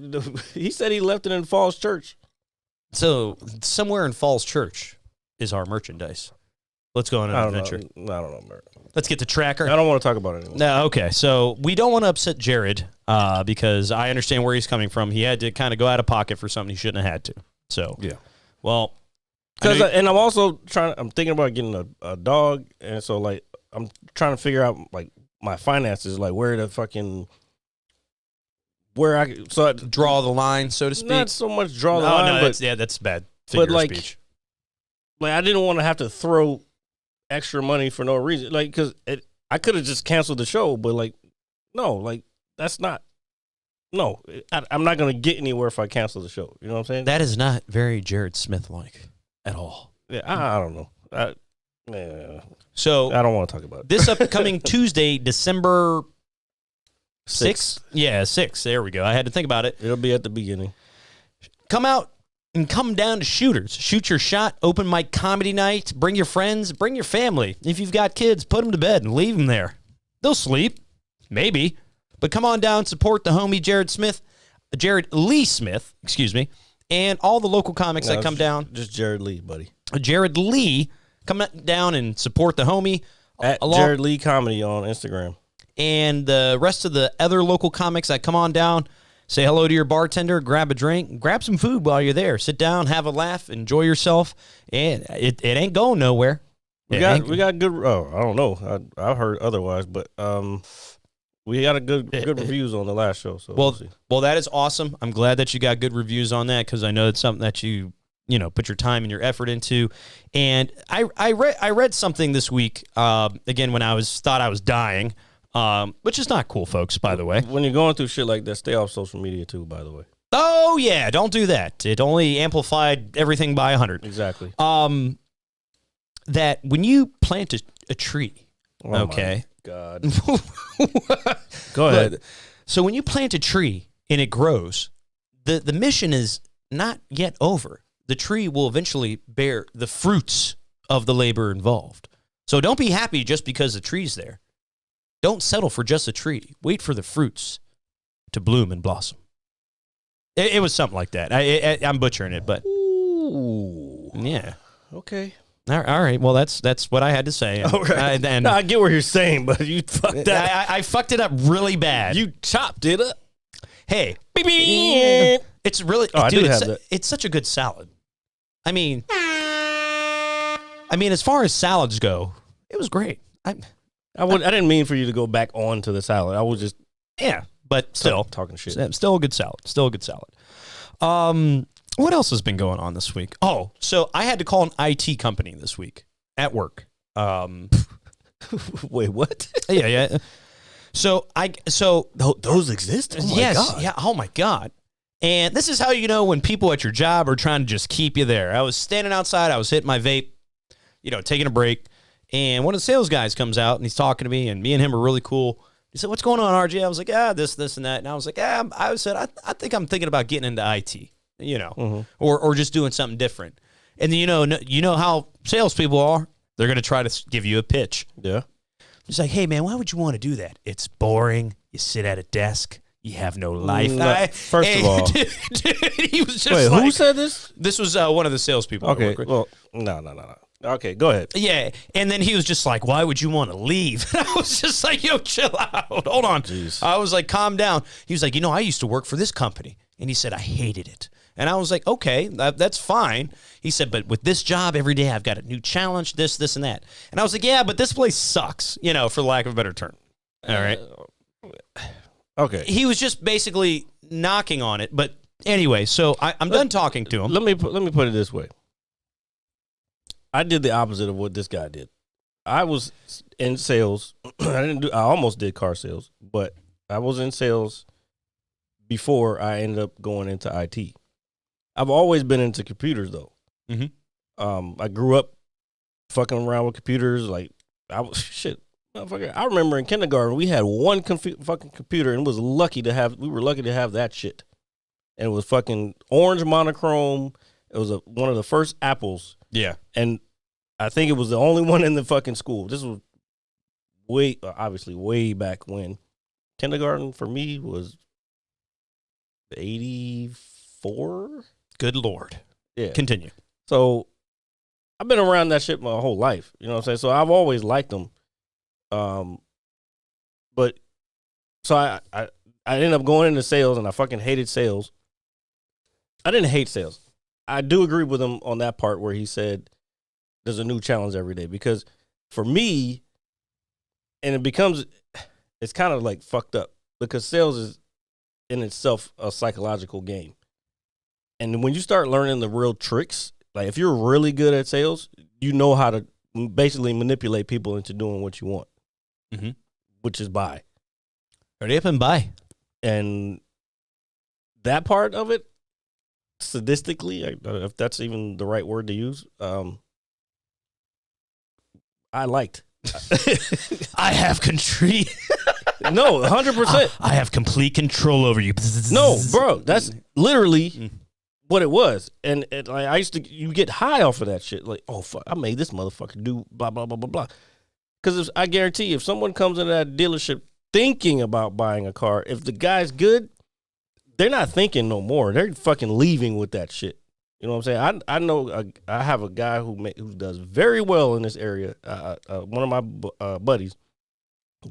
he said he left it in Falls Church. So somewhere in Falls Church is our merchandise. Let's go on an adventure. I don't know. Let's get the tracker. I don't want to talk about it anymore. No, okay. So we don't want to upset Jared because I understand where he's coming from. He had to kind of go out of pocket for something he shouldn't have had to. So, yeah. Well, and I'm also I'm thinking about getting a dog. And so, like, I'm trying to figure out, like, my finances, like, where I draw the line, so to speak. Not so much draw the line, but that's bad figure of speech. Like, I didn't want to have to throw extra money for no reason, like, because I could have just canceled the show, but, like, no, like, that's not, no, I'm not gonna get anywhere if I cancel the show. You know what I'm saying? That is not very Jared Smith like at all. Yeah, I don't know. So I don't want to talk about it. This upcoming Tuesday, December 6? Yeah, 6. There we go. I had to think about it. It'll be at the beginning. Come out and come down to Shooters. Shoot your shot, open mic comedy night. Bring your friends, bring your family. If you've got kids, put them to bed and leave them there. They'll sleep, maybe. But come on down, support the homie Jared Lee Smith, and all the local comics that come down. Just Jared Lee, buddy. Jared Lee, come down and support the homie. At Jared Lee Comedy on Instagram. And the rest of the other local comics that come on down, say hello to your bartender, grab a drink, grab some food while you're there. Sit down, have a laugh, enjoy yourself, and it ain't going nowhere. We got good. Oh, I don't know. I heard otherwise, but we got a good reviews on the last show. So well, that is awesome. I'm glad that you got good reviews on that because I know it's something that you put your time and your effort into. And I read something this week. Again, when I thought I was dying. Which is not cool, folks, by the way. When you're going through shit like that, stay off social media, too, by the way. Oh, yeah, don't do that. It only amplified everything by 100. Exactly. That when you plant a tree, okay. My God. Go ahead. So when you plant a tree and it grows, the mission is not yet over. The tree will eventually bear the fruits of the labor involved. So don't be happy just because the tree's there. Don't settle for just a tree. Wait for the fruits to bloom and blossom. It was something like that. I'm butchering it, but ooh, yeah. Okay. All right. Well, that's what I had to say. All right. No, I get what you're saying, but you fucked that. I fucked it up really bad. You chopped it up. Hey, it's really, dude. It's such a good salad. I mean, as far as salads go, it was great. I didn't mean for you to go back on to the salad. I was just but still talking shit. Still a good salad. What else has been going on this week? Oh, so I had to call an IT company this week at work. Wait, what? Yeah. So those exist? Oh my God. Yeah. Oh my God. And this is how you know when people at your job are trying to just keep you there. I was standing outside. I was hitting my vape, taking a break. And one of the sales guys comes out and he's talking to me, and me and him are really cool. He said, "What's going on, RJ?" I was like, this, and that. And I was like, I think I'm thinking about getting into IT, or just doing something different. And then, you know how salespeople are. They're going to try to give you a pitch. Yeah. He's like, "Hey, man, why would you want to do that? It's boring. You sit at a desk. You have no life." First of all. Dude, he was just wait, who said this? This was one of the salespeople. Okay, well, no. Okay, go ahead. Yeah, and then he was just like, "Why would you want to leave?" And I was just like, "Yo, chill out. Hold on." Jeez. I was like, "Calm down." He was like, "I used to work for this company." And he said, "I hated it." And I was like, "Okay, that's fine." He said, "But with this job, every day I've got a new challenge, this, and that." And I was like, "Yeah, but this place sucks, for lack of a better term." All right. Okay. He was just basically knocking on it. But anyway, so I'm done talking to him. Let me put it this way. I did the opposite of what this guy did. I was in sales. I almost did car sales, but I was in sales before I ended up going into IT. I've always been into computers though. Mm-hmm. I grew up fucking around with computers. Like motherfucker. I remember in kindergarten we had one fucking computer, and we were lucky to have that shit. And it was fucking orange monochrome. It was one of the first Apples. Yeah. And I think it was the only one in the fucking school. This was obviously way back when. Kindergarten for me was 84. Good Lord. Yeah. Continue. So I've been around that shit my whole life. You know what I'm saying? So I've always liked them. But so I ended up going into sales, and I fucking hated sales. I didn't hate sales. I do agree with him on that part where he said there's a new challenge every day, because for me, and it's kind of like fucked up, because sales is in itself a psychological game. And when you start learning the real tricks, like if you're really good at sales, you know how to basically manipulate people into doing what you want, which is buy. Hurry up and buy. And that part of it, sadistically, if that's even the right word to use, I liked. I have control. No, 100%. I have complete control over you. No, bro, that's literally what it was. And like, I used to, you get high off of that shit. Like, oh, fuck, I made this motherfucker do blah, blah, blah, blah, blah. Because I guarantee if someone comes into that dealership thinking about buying a car, if the guy's good, they're not thinking no more. They're fucking leaving with that shit. You know what I'm saying? I know I have a guy who does very well in this area. One of my buddies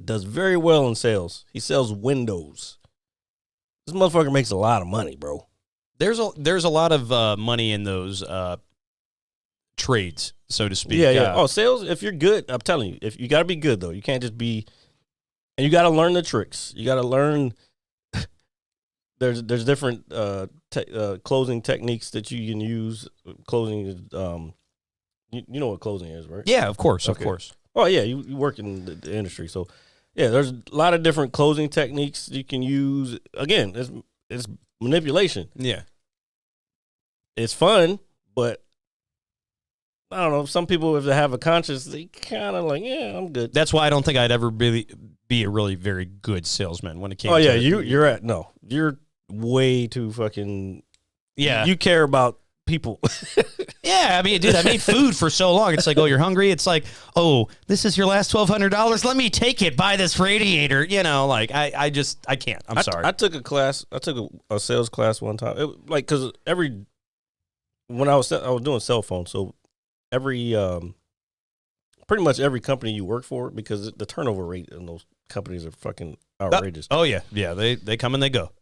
does very well in sales. He sells windows. This motherfucker makes a lot of money, bro. There's a lot of money in those trades, so to speak. Yeah. Oh, sales, if you're good, I'm telling you, if you got to be good, though. You can't just be, and you got to learn the tricks. You got to learn, there's different closing techniques that you can use. Closing is, you know what closing is, right? Yeah, of course, Okay. of course. Oh, yeah, you work in the industry. So, yeah, there's a lot of different closing techniques you can use. Again, it's manipulation. Yeah. It's fun, but I don't know. Some people, if they have a conscience, they kind of like, yeah, I'm good. That's why I don't think I'd ever really be a really very good salesman when it came Oh, to yeah, it. you're way too fucking, Yeah. you care about people. Yeah, I mean, dude, I made food for so long. It's like, oh, you're hungry? It's like, oh, this is your last $1,200? Let me take it. Buy this radiator. You know, like, I can't. I'm sorry. I took a class. I took a sales class one time. Because when I was doing cell phones, so every pretty much every company you work for, because the turnover rate in those companies are fucking outrageous. Oh, yeah. Yeah, they come and they go.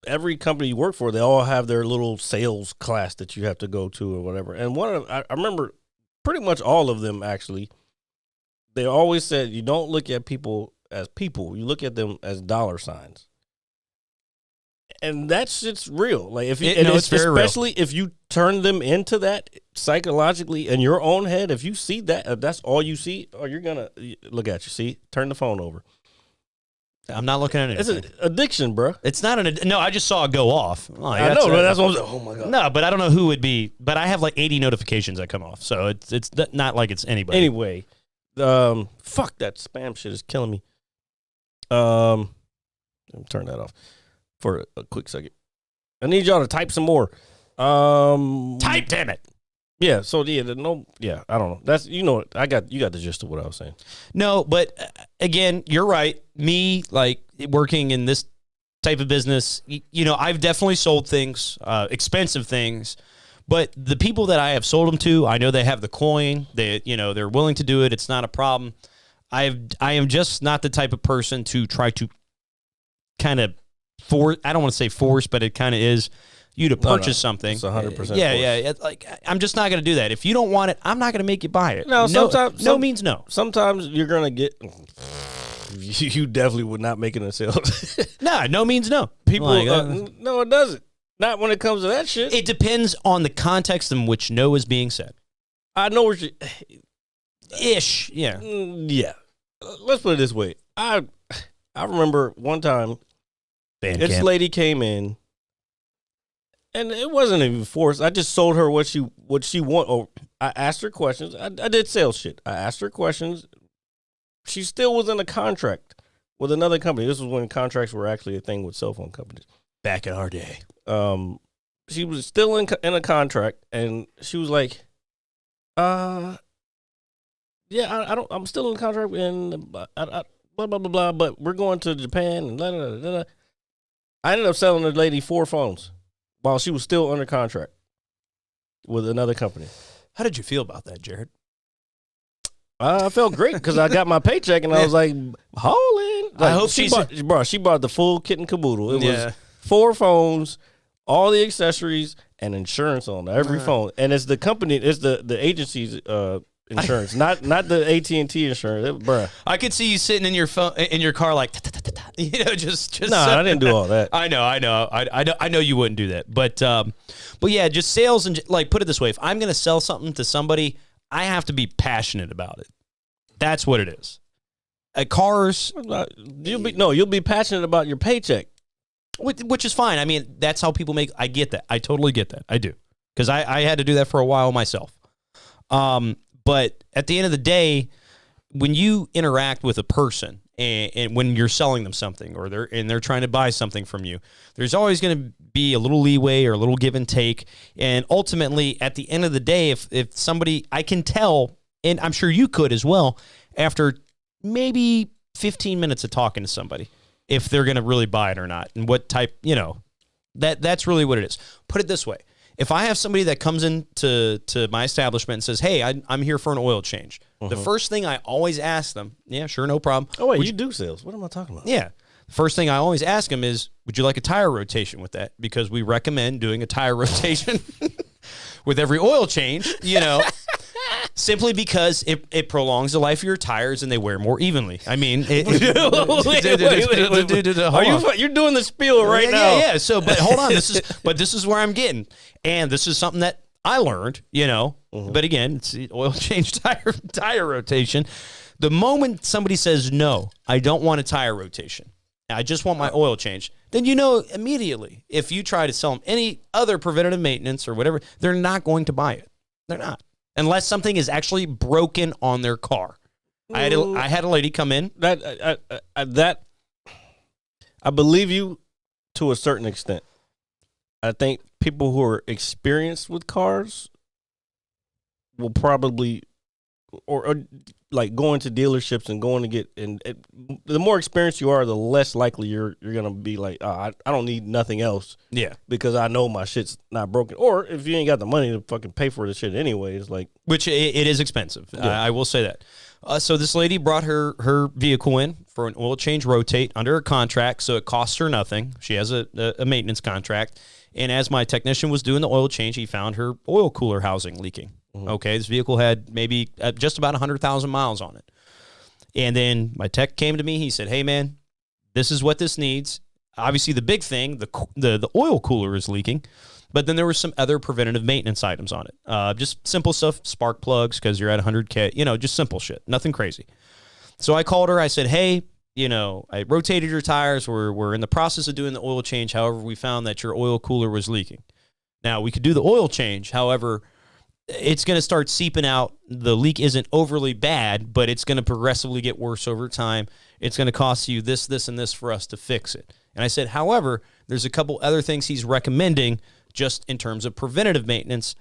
Every company you work for, they all have their little sales class that you have to go to or whatever. And I remember pretty much all of them, actually, they always said you don't look at people as people. You look at them as dollar signs. And that shit's real. Like if it's very real. Especially if you turn them into that psychologically in your own head, if you see that, if that's all you see, or you're going to look at you, see, turn the phone over. I'm not looking at it. It's an addiction, bro. It's not no, I just saw it go off. Like, I know, but that's what I'm saying. Oh, my God. No, but I don't know who would be. But I have like 80 notifications that come off. So it's not like it's anybody. Anyway, fuck, that spam shit is killing me. Let me turn that off for a quick second. I need y'all to type some more. Type, damn it. Yeah, so I don't know. That's, you know, you got the gist of what I was saying. No, but again, you're right. Me, like, working in this type of business, you know, I've definitely sold things, expensive things, but the people that I have sold them to, I know they have the coin. They're willing to do it. It's not a problem. I am just not the type of person to try to kind of force. I don't want to say force, but it kind of is. You to purchase something. It's 100%. Yeah. Like, I'm just not going to do that. If you don't want it, I'm not going to make you buy it. No, sometimes no means no. Sometimes you're gonna get. You definitely would not make it in sales. Nah, no means no. People, Like, no, it doesn't. Not when it comes to that shit. It depends on the context in which no is being said. I know what you. Ish, yeah. Yeah. Let's put it this way. I remember one time, this lady came in. And it wasn't even forced. I just sold her what she want. Or I asked her questions. I did sales shit. I asked her questions. She still was in a contract with another company. This was when contracts were actually a thing with cell phone companies. Back in our day. She was still in a contract, and she was like, yeah, I'm still in a contract, and blah blah blah blah. But we're going to Japan, and blah, blah, blah, blah. I ended up selling the lady 4 phones while she was still under contract with another company. How did you feel about that, Jared? I felt great because I got my paycheck and I was like, hauling. Like, I hope she bought the full kit and caboodle. It was 4 phones, all the accessories, and insurance on every phone. And it's the company, it's the agency's insurance, not the AT&T insurance. Bruh. I could see you sitting in your phone in your car like, just. No, I didn't do all that. I know you wouldn't do that, but yeah, just sales and like put it this way: if I'm going to sell something to somebody, I have to be passionate about it. That's what it is. Cars, you'll be passionate about your paycheck, which is fine. I mean, that's how people make. I get that. I totally get that. I do, because I had to do that for a while myself. But at the end of the day, when you interact with a person, and when you're selling them something, or they're trying to buy something from you, there's always going to be a little leeway or a little give and take. And ultimately, at the end of the day, if somebody, I can tell, and I'm sure you could as well, after maybe 15 minutes of talking to somebody, if they're going to really buy it or not, and what type, that's really what it is. Put it this way. If I have somebody that comes into my establishment and says, hey, I'm here for an oil change, the first thing I always ask them, yeah, sure, no problem. Oh, wait, you do sales. What am I talking about? Yeah. The first thing I always ask them is, would you like a tire rotation with that? Because we recommend doing a tire rotation with every oil change, simply because it prolongs the life of your tires and they wear more evenly. I mean, you're doing the spiel right now. Yeah. So, but hold on, this is where I'm getting, and this is something that I learned, But again, it's the oil change tire rotation. The moment somebody says no, I don't want a tire rotation, I just want my oil change, then immediately, if you try to sell them any other preventative maintenance or whatever, they're not going to buy it. They're not. Unless something is actually broken on their car. I had a lady come in. That I believe you to a certain extent. I think people who are experienced with cars will probably, or like going to dealerships and going to get, and the more experienced you are, the less likely you're gonna be like, I don't need nothing else. Yeah, because I know my shit's not broken. Or if you ain't got the money to fucking pay for the shit anyway, it's like, which it is expensive. Yeah. I will say that. So this lady brought her vehicle in for an oil change rotate under a contract, so it costs her nothing. She has a maintenance contract, and as my technician was doing the oil change, he found her oil cooler housing leaking. Okay, this vehicle had maybe just about 100,000 miles on it. And then my tech came to me. He said, hey, man, this is what this needs. Obviously, the big thing, the oil cooler is leaking. But then there were some other preventative maintenance items on it. Just simple stuff, spark plugs, because you're at 100K, just simple shit, nothing crazy. So I called her. I said, hey, I rotated your tires. We're in the process of doing the oil change. However, we found that your oil cooler was leaking. Now, we could do the oil change. However, it's going to start seeping out. The leak isn't overly bad, but it's going to progressively get worse over time. It's going to cost you this, and this for us to fix it. And I said, however, there's a couple other things he's recommending just in terms of preventative maintenance,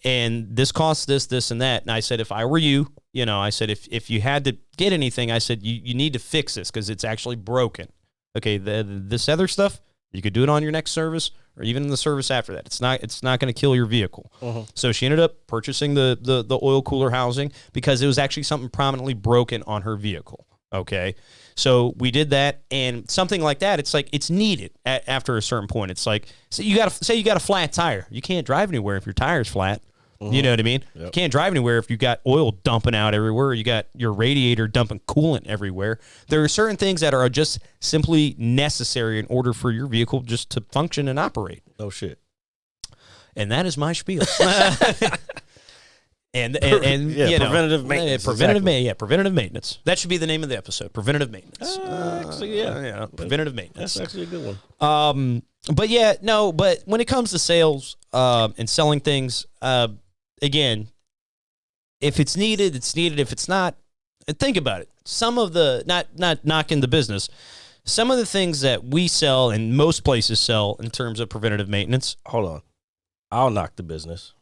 and this costs this, and that. And I said, if I were you, I said, if you had to get anything, I said, you need to fix this because it's actually broken. Okay, this other stuff, you could do it on your next service or even in the service after that. It's not going to kill your vehicle. So she ended up purchasing the oil cooler housing because it was actually something prominently broken on her vehicle. Okay, so we did that, and something like that, it's like it's needed after a certain point. It's like, so you got a flat tire. You can't drive anywhere if your tire's flat. You know what I mean? Yep. You can't drive anywhere if you got oil dumping out everywhere. Or you got your radiator dumping coolant everywhere. There are certain things that are just simply necessary in order for your vehicle just to function and operate. Oh shit! And that is my spiel. And preventative maintenance. Preventative maintenance. That should be the name of the episode. Preventative maintenance. Actually, yeah. Preventative maintenance. That's actually a good one. But when it comes to sales and selling things, again, if it's needed, it's needed. If it's not, think about it. Some of the not knocking the business. Some of the things that we sell and most places sell in terms of preventative maintenance. Hold on, I'll knock the business.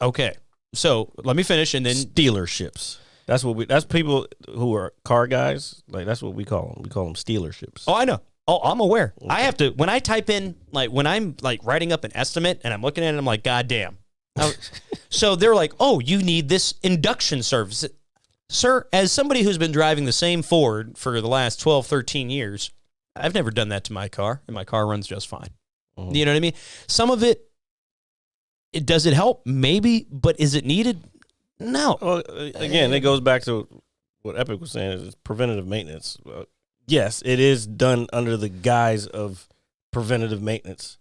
Okay. So let me finish, and then dealerships. That's people who are car guys. Like that's what we call them. We call them dealerships. Oh, I know. Oh, I'm aware. Okay. I have to, when I type in, like when I'm like writing up an estimate and I'm looking at it, I'm like, God damn. So they're like, oh, you need this induction service. Sir, as somebody who's been driving the same Ford for the last 12, 13 years, I've never done that to my car, and my car runs just fine. You know what I mean? Some of it, does it help? Maybe, but is it needed? No. Well, again, it goes back to what Epic was saying, is preventative maintenance. Yes, it is done under the guise of preventative maintenance.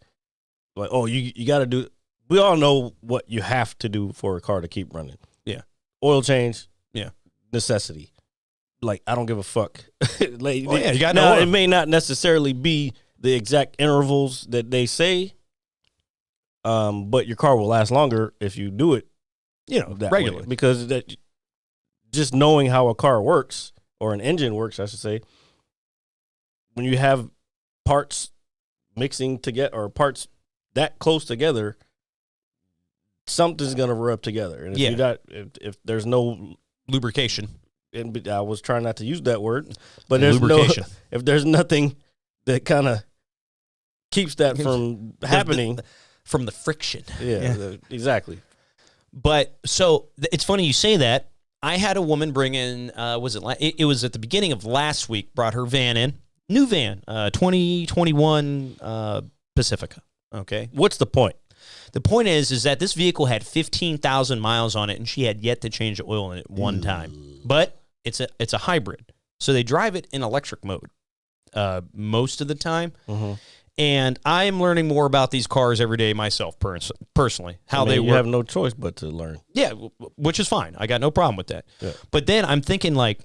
Like, oh, you got to do. We all know what you have to do for a car to keep running. Yeah. Oil change. Yeah. Necessity. Like, I don't give a fuck. Like, you got now, it may not necessarily be the exact intervals that they say. But your car will last longer if you do it, regularly. Because that, just knowing how a car works or an engine works, I should say, when you have parts mixing together or parts that close together, something's gonna rub together. And if you got if there's no lubrication, and I was trying not to use that word, but if there's nothing that kind of keeps that from happening, from the friction. Yeah, exactly. But so it's funny you say that. I had a woman bring in, it was at the beginning of last week, brought her van in, new van, 2021 Pacifica. Okay. What's the point? The point is that this vehicle had 15,000 miles on it, and she had yet to change the oil in it one time. But it's a hybrid, so they drive it in electric mode most of the time. Mm-hmm. And I am learning more about these cars every day myself, personally, how they work. You have no choice but to learn. Yeah, which is fine. I got no problem with that. Yeah. But then I'm thinking, like,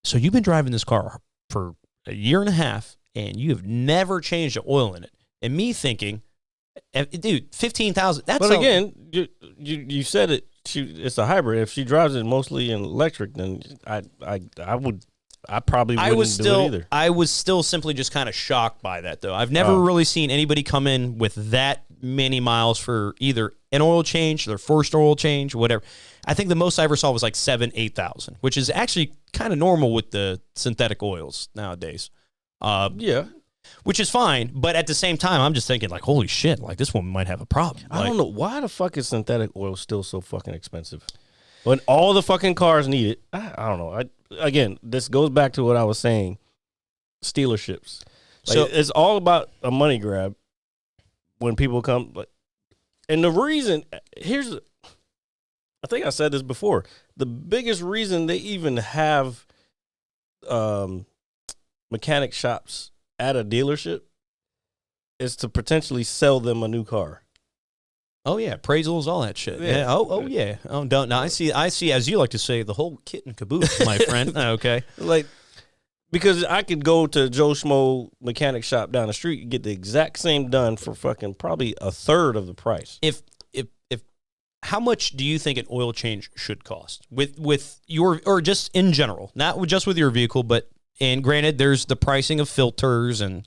so you've been driving this car for a year and a half, and you have never changed the oil in it. And me thinking, dude, 15,000. That's. But again, you said it. It's a hybrid. If she drives it mostly in electric, then I probably wouldn't do it either. I was still simply just kind of shocked by that, though. I've never really seen anybody come in with that many miles for either an oil change, their first oil change, whatever. I think the most I ever saw was like 7,000, 8,000, which is actually kind of normal with the synthetic oils nowadays. Yeah. Which is fine, but at the same time, I'm just thinking, like, holy shit, like, this woman might have a problem. I don't know. Why the fuck is synthetic oil still so fucking expensive? When all the fucking cars need it, I don't know. Again, this goes back to what I was saying, stealerships. Like, so it's all about a money grab when people come. And the reason, I think I said this before, the biggest reason they even have mechanic shops at a dealership is to potentially sell them a new car. Oh yeah, appraisals, all that shit. Yeah. Oh yeah. Oh, don't. No, I see. As you like to say, the whole kit and caboodle, my friend. Okay. Like, because I could go to Joe Schmo mechanic shop down the street and get the exact same done for fucking probably a third of the price. If how much do you think an oil change should cost with your, or just in general, not just with your vehicle, but, and granted, there's the pricing of filters and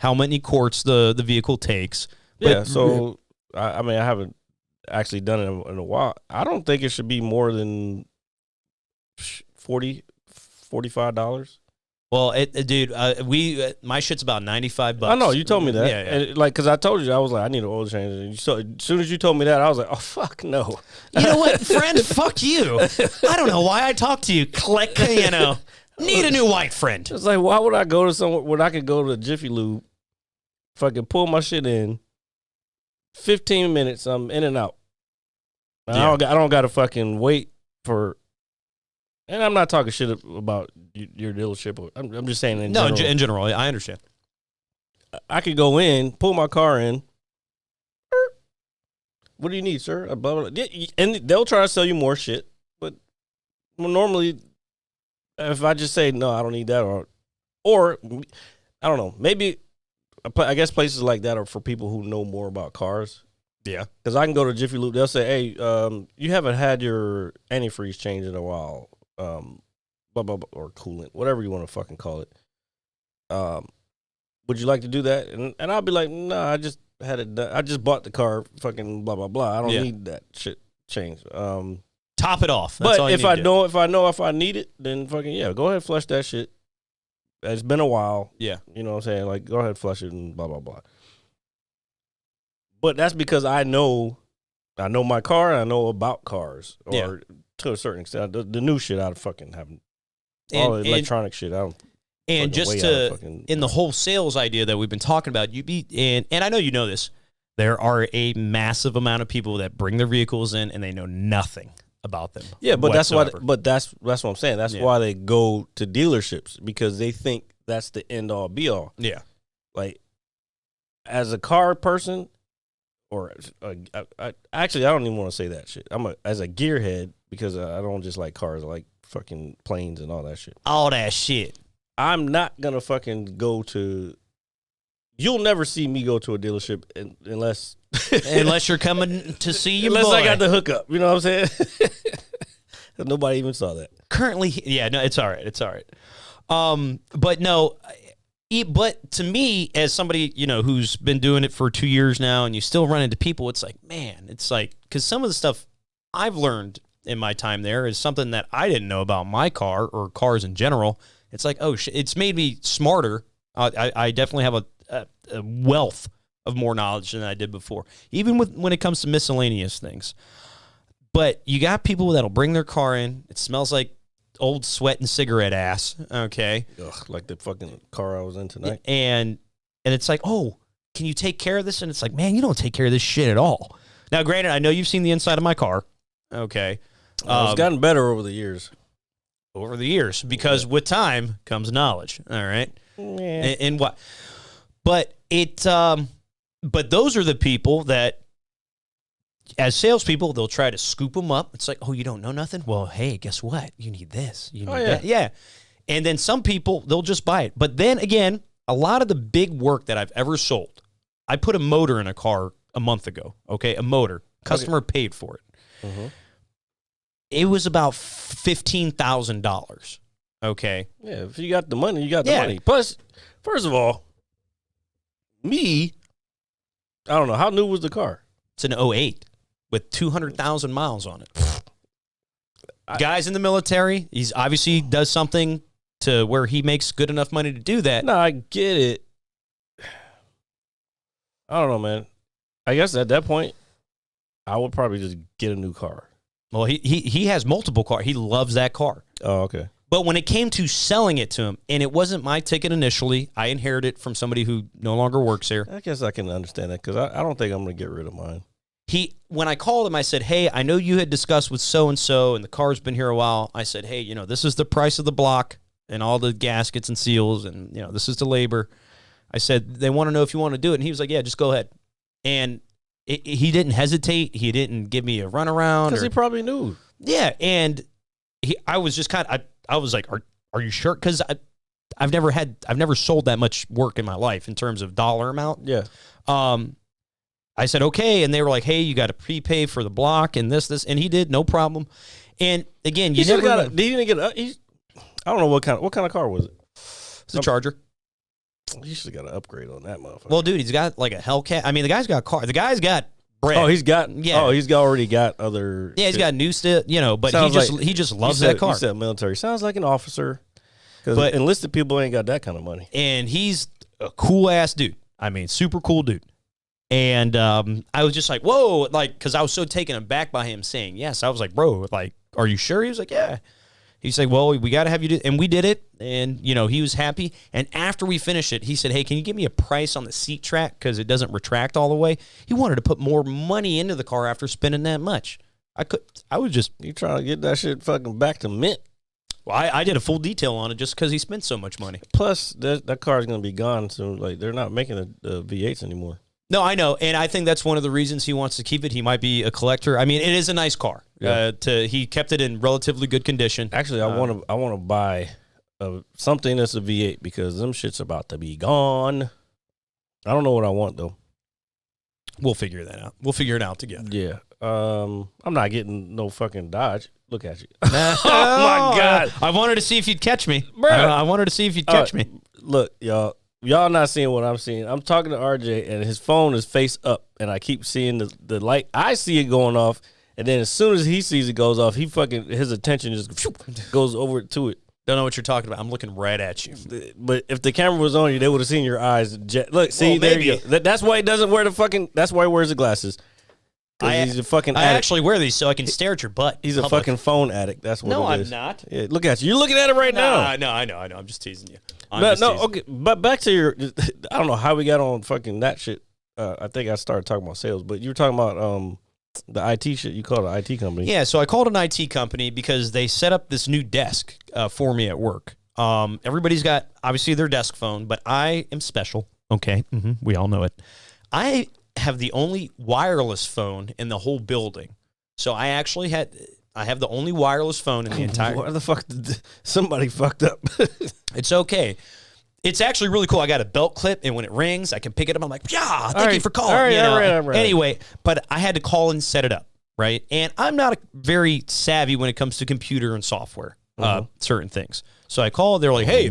how many quarts the vehicle takes. But yeah. So. I mean, I haven't actually done it in a while. I don't think it should be more than $45. Well, dude, my shit's about $95. I know you told me that. Yeah. And, like, because I told you, I was like, I need an oil change. And so as soon as you told me that, I was like, oh fuck no. You know what, friend? Fuck you. I don't know why I talk to you. Click. You know, need a new white friend. It's like, why would I go to somewhere when I could go to Jiffy Lube, fucking pull my shit in. 15 minutes, I'm in and out. Yeah. I don't got to fucking wait for. And I'm not talking shit about your dealership. I'm just saying in general. In general, I understand. I could go in, pull my car in. What do you need, sir? Blah, blah, blah. And they'll try to sell you more shit. But normally, if I just say no, I don't need that, or I don't know, maybe. I guess places like that are for people who know more about cars. Yeah. Because I can go to Jiffy Lube. They'll say, hey, you haven't had your antifreeze changed in a while. Blah, blah, blah, or coolant, whatever you want to fucking call it. Would you like to do that? And I'll be like, nah, I just had it done. I just bought the car, fucking blah, blah, blah. I don't need that shit changed. Top it off. That's but if I need it, then fucking, yeah, go ahead, flush that shit. It's been a while. Yeah. You know what I'm saying? Like, go ahead, flush it and blah, blah, blah. But that's because I know my car and I know about cars. Or to a certain extent. The new shit, I fucking haven't. All the electronic shit, I don't. And just in the whole sales idea that we've been talking about, and I know you know this, there are a massive amount of people that bring their vehicles in and they know nothing about them. Yeah, but whatsoever. that's what I'm saying. That's why they go to dealerships, because they think that's the end all be all. Yeah. Like, as a car person, or actually, I don't even want to say that shit. As a gearhead, because I don't just like cars. I like fucking planes and all that shit. All that shit. I'm not gonna fucking go to. You'll never see me go to a dealership unless unless you're coming to see your unless boy. I got the hookup. You know what I'm saying? Nobody even saw that. Currently, yeah, no, it's all right. It's all right. But no, but to me, as somebody, who's been doing it for 2 years now, and you still run into people, it's like, man, it's like, because some of the stuff I've learned in my time there is something that I didn't know about my car or cars in general. It's like, oh, it's made me smarter. I definitely have a wealth of more knowledge than I did before, even when it comes to miscellaneous things. But you got people that'll bring their car in. It smells like old sweat and cigarette ass. Okay. Ugh, like the fucking car I was in tonight. And it's like, oh, can you take care of this? And it's like, man, you don't take care of this shit at all. Now, granted, I know you've seen the inside of my car. Okay. It's gotten better over the years. Because with time comes knowledge. All right. Yeah. And what? But but those are the people that, as salespeople, they'll try to scoop them up. It's like, oh, you don't know nothing? Well, hey, guess what? You need this. You need that. Yeah. And then some people, they'll just buy it. But then again, a lot of the big work that I've ever sold, I put a motor in a car a month ago. Okay, a motor. Customer paid for it. Mm-hmm. It was about $15,000. Okay. Yeah, if you got the money, you got the money. Plus, first of all, I don't know, how new was the car? It's an 08 with 200,000 miles on it. Guy's in the military. He's obviously does something to where he makes good enough money to do that. No, I get it. I don't know, man. I guess at that point, I would probably just get a new car. Well, he has multiple cars. He loves that car. Oh, okay. But when it came to selling it to him, and it wasn't my ticket initially, I inherited it from somebody who no longer works here. I guess I can understand that because I don't think I'm going to get rid of mine. When I called him, I said, hey, I know you had discussed with so-and-so, and the car's been here a while. I said, hey, this is the price of the block and all the gaskets and seals, and, this is the labor. I said, they want to know if you want to do it. And he was like, yeah, just go ahead. And he didn't hesitate. He didn't give me a runaround. Because he probably knew. Yeah, and I was just I was like, are you sure? Because I've never sold that much work in my life in terms of dollar amount. Yeah. I said, okay. And they were like, hey, you got to prepay for the block and this. And he did, no problem. And again, you never got I don't know what kind of car was it? It's a Charger. You should have got an upgrade on that motherfucker. Well, dude, he's got like a Hellcat. I mean, the guy's got a car. The guy's got bread. Oh, he's already got other. Yeah, he's got new stuff, but he just loves that car. He said military. Sounds like an officer. But enlisted people ain't got that kind of money. And he's a cool ass dude. I mean, super cool dude. And I was just like, whoa, like, because I was so taken aback by him saying yes. I was like, bro, like, are you sure? He was like, yeah. He's like, well, we got to have you do it. And we did it. And, he was happy. And after we finished it, he said, hey, can you give me a price on the seat track? Because it doesn't retract all the way. He wanted to put more money into the car after spending that much. You trying to get that shit fucking back to mint. Well, I did a full detail on it just because he spent so much money. Plus, that car is going to be gone soon. Like, they're not making the V8s anymore. No, I know, and I think that's one of the reasons he wants to keep it. He might be a collector. I mean, it is a nice car. Yeah. He kept it in relatively good condition. Actually, I want to buy something that's a V8 because them shit's about to be gone. I don't know what I want though. We'll figure that out. We'll figure it out together. Yeah. I'm not getting no fucking Dodge. Look at you. Oh my God. I wanted to see if you'd catch me. I wanted to see if you'd catch me. Look, y'all. Y'all not seeing what I'm seeing. I'm talking to RJ, and his phone is face up, and I keep seeing the light. I see it going off, and then as soon as he sees it goes off, his attention just goes over to it. Don't know what you're talking about. I'm looking right at you. But if the camera was on you, they would have seen your eyes. Look, see, there you go. That's why he doesn't wear that's why he wears the glasses. He's a fucking addict. I actually wear these so I can stare at your butt. He's a fucking phone addict. That's what it is. No, I'm not. Yeah, look at you. You're looking at it right now. No, I know. I'm just teasing you. Okay. But back to your, I don't know how we got on fucking that shit. I think I started talking about sales, but you were talking about the IT shit. You called an IT company. Yeah, so I called an IT company because they set up this new desk for me at work. Everybody's got, obviously, their desk phone, but I am special. Okay, we all know it. I have the only wireless phone in the whole building. So I have the only wireless phone in the entire. Why the fuck did somebody fucked up? It's okay. It's actually really cool. I got a belt clip, and when it rings, I can pick it up. I'm like, yeah, thank you for calling. All right. Anyway, but I had to call and set it up right? And I'm not very savvy when it comes to computer and software, certain things. So I call, they're like, hey,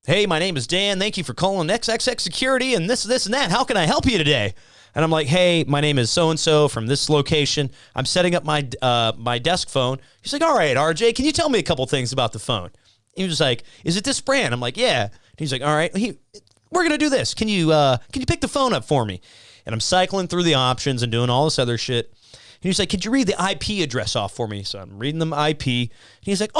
hey, my name is Dan. Thank you for calling XXX Security and this, and that. How can I help you today? And I'm like, hey, my name is so-and-so from this location. I'm setting up my my desk phone. He's like, all right, RJ, can you tell me a couple things about the phone? He was like, is it this brand? I'm like, yeah. And he's like, all right, we're going to do this. Can you pick the phone up for me? And I'm cycling through the options and doing all this other shit. And he's like, could you read the IP address off for me? So I'm reading them IP. And he's like,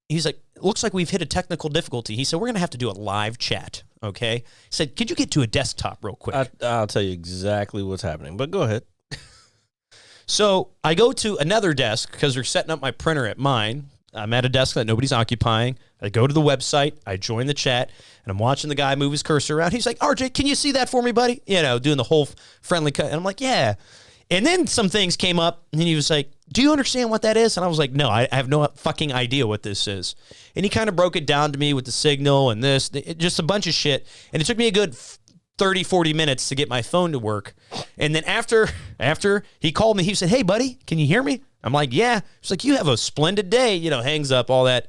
it looks like we've hit a technical difficulty. He said, we're going to have to do a live chat, okay? He said, could you get to a desktop real quick? I'll tell you exactly what's happening, but go ahead. So I go to another desk because they're setting up my printer at mine. I'm at a desk that nobody's occupying. I go to the website. I join the chat, and I'm watching the guy move his cursor around. He's like, RJ, can you see that for me, buddy? You know, doing the whole friendly cut. And I'm like, yeah. And then some things came up, and he was like, do you understand what that is? And I was like, no, I have no fucking idea what this is. And he kind of broke it down to me with the signal and this, just a bunch of shit. And it took me a good 30, 40 minutes to get my phone to work. And then after he called me, he said, hey, buddy, can you hear me? I'm like, yeah. He's like, you have a splendid day, hangs up, all that.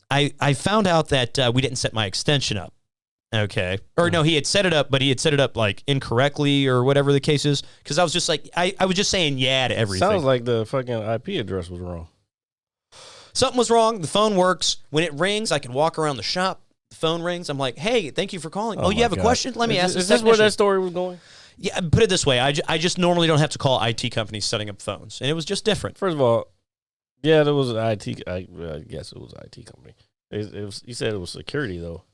I found out that we didn't set my extension up. Okay. Or no, he had set it up, but he had set it up like incorrectly or whatever the case is. Because I was just like, I was just saying yeah to everything. Sounds like the fucking IP address was wrong. Something was wrong. The phone works. When it rings, I can walk around the shop. The phone rings. I'm like, hey, thank you for calling. Oh, you have a question? Let me ask. Is this where that story was going? Yeah, put it this way. I just normally don't have to call IT companies setting up phones. And it was just different. First of all, yeah, there was an IT. I guess it was an IT company. It was. You said it was security, though.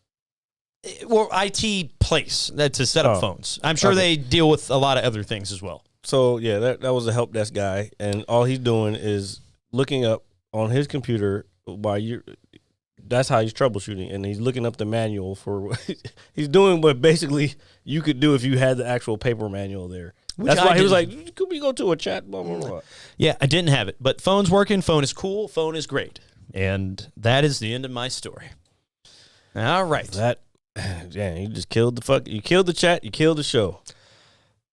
Well, IT place to set up phones. I'm sure they deal with a lot of other things as well. So, yeah, that was a help desk guy. And all he's doing is looking up on his computer while you're. That's how he's troubleshooting, and he's looking up the manual for. He's doing what basically you could do if you had the actual paper manual there. That's why he was like, "Could we go to a chat?" Blah blah blah. Yeah, I didn't have it, but phone's working. Phone is cool. Phone is great, and that is the end of my story. All right, yeah, you just killed You killed the chat. You killed the show.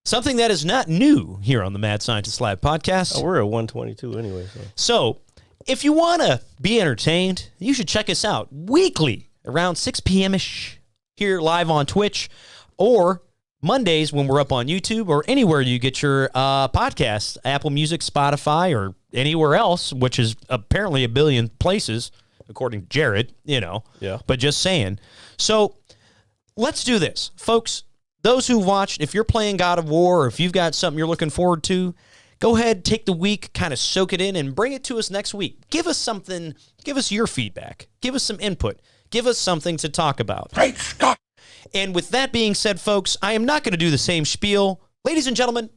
Something that is not new here on the Mad Scientist Live podcast. Oh, we're at 122 anyway. So if you want to be entertained, you should check us out weekly around 6 p.m.-ish here live on Twitch, or Mondays when we're up on YouTube, or anywhere you get your podcasts, Apple Music, Spotify, or anywhere else, which is apparently a billion places, according to Jared, Yeah. But just saying. So let's do this. Folks, those who watched, if you're playing God of War, or if you've got something you're looking forward to, go ahead, take the week, kind of soak it in, and bring it to us next week. Give us something. Give us your feedback. Give us some input. Give us something to talk about. Great Scott! And with that being said, folks, I am not going to do the same spiel. Ladies and gentlemen,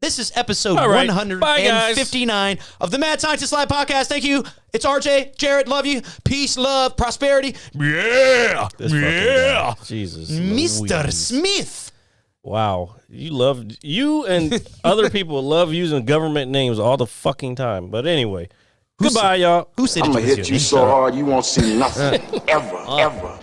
this is episode 159 of the Mad Scientist Live podcast. Thank you. It's RJ, Jared, love you. Peace, love, prosperity. Yeah. Yeah. Jesus. Mr. Louise. Smith. Wow. You and other people love using government names all the fucking time. But anyway, goodbye, y'all. Who said I'm it gonna was hit you? you so hard you won't see nothing. Ever.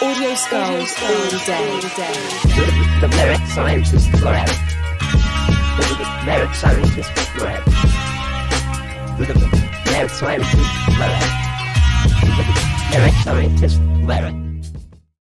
Audio skulls all day. The merit scientist lab. The merit scientist lab. The merit scientist lab. The merit scientist lab.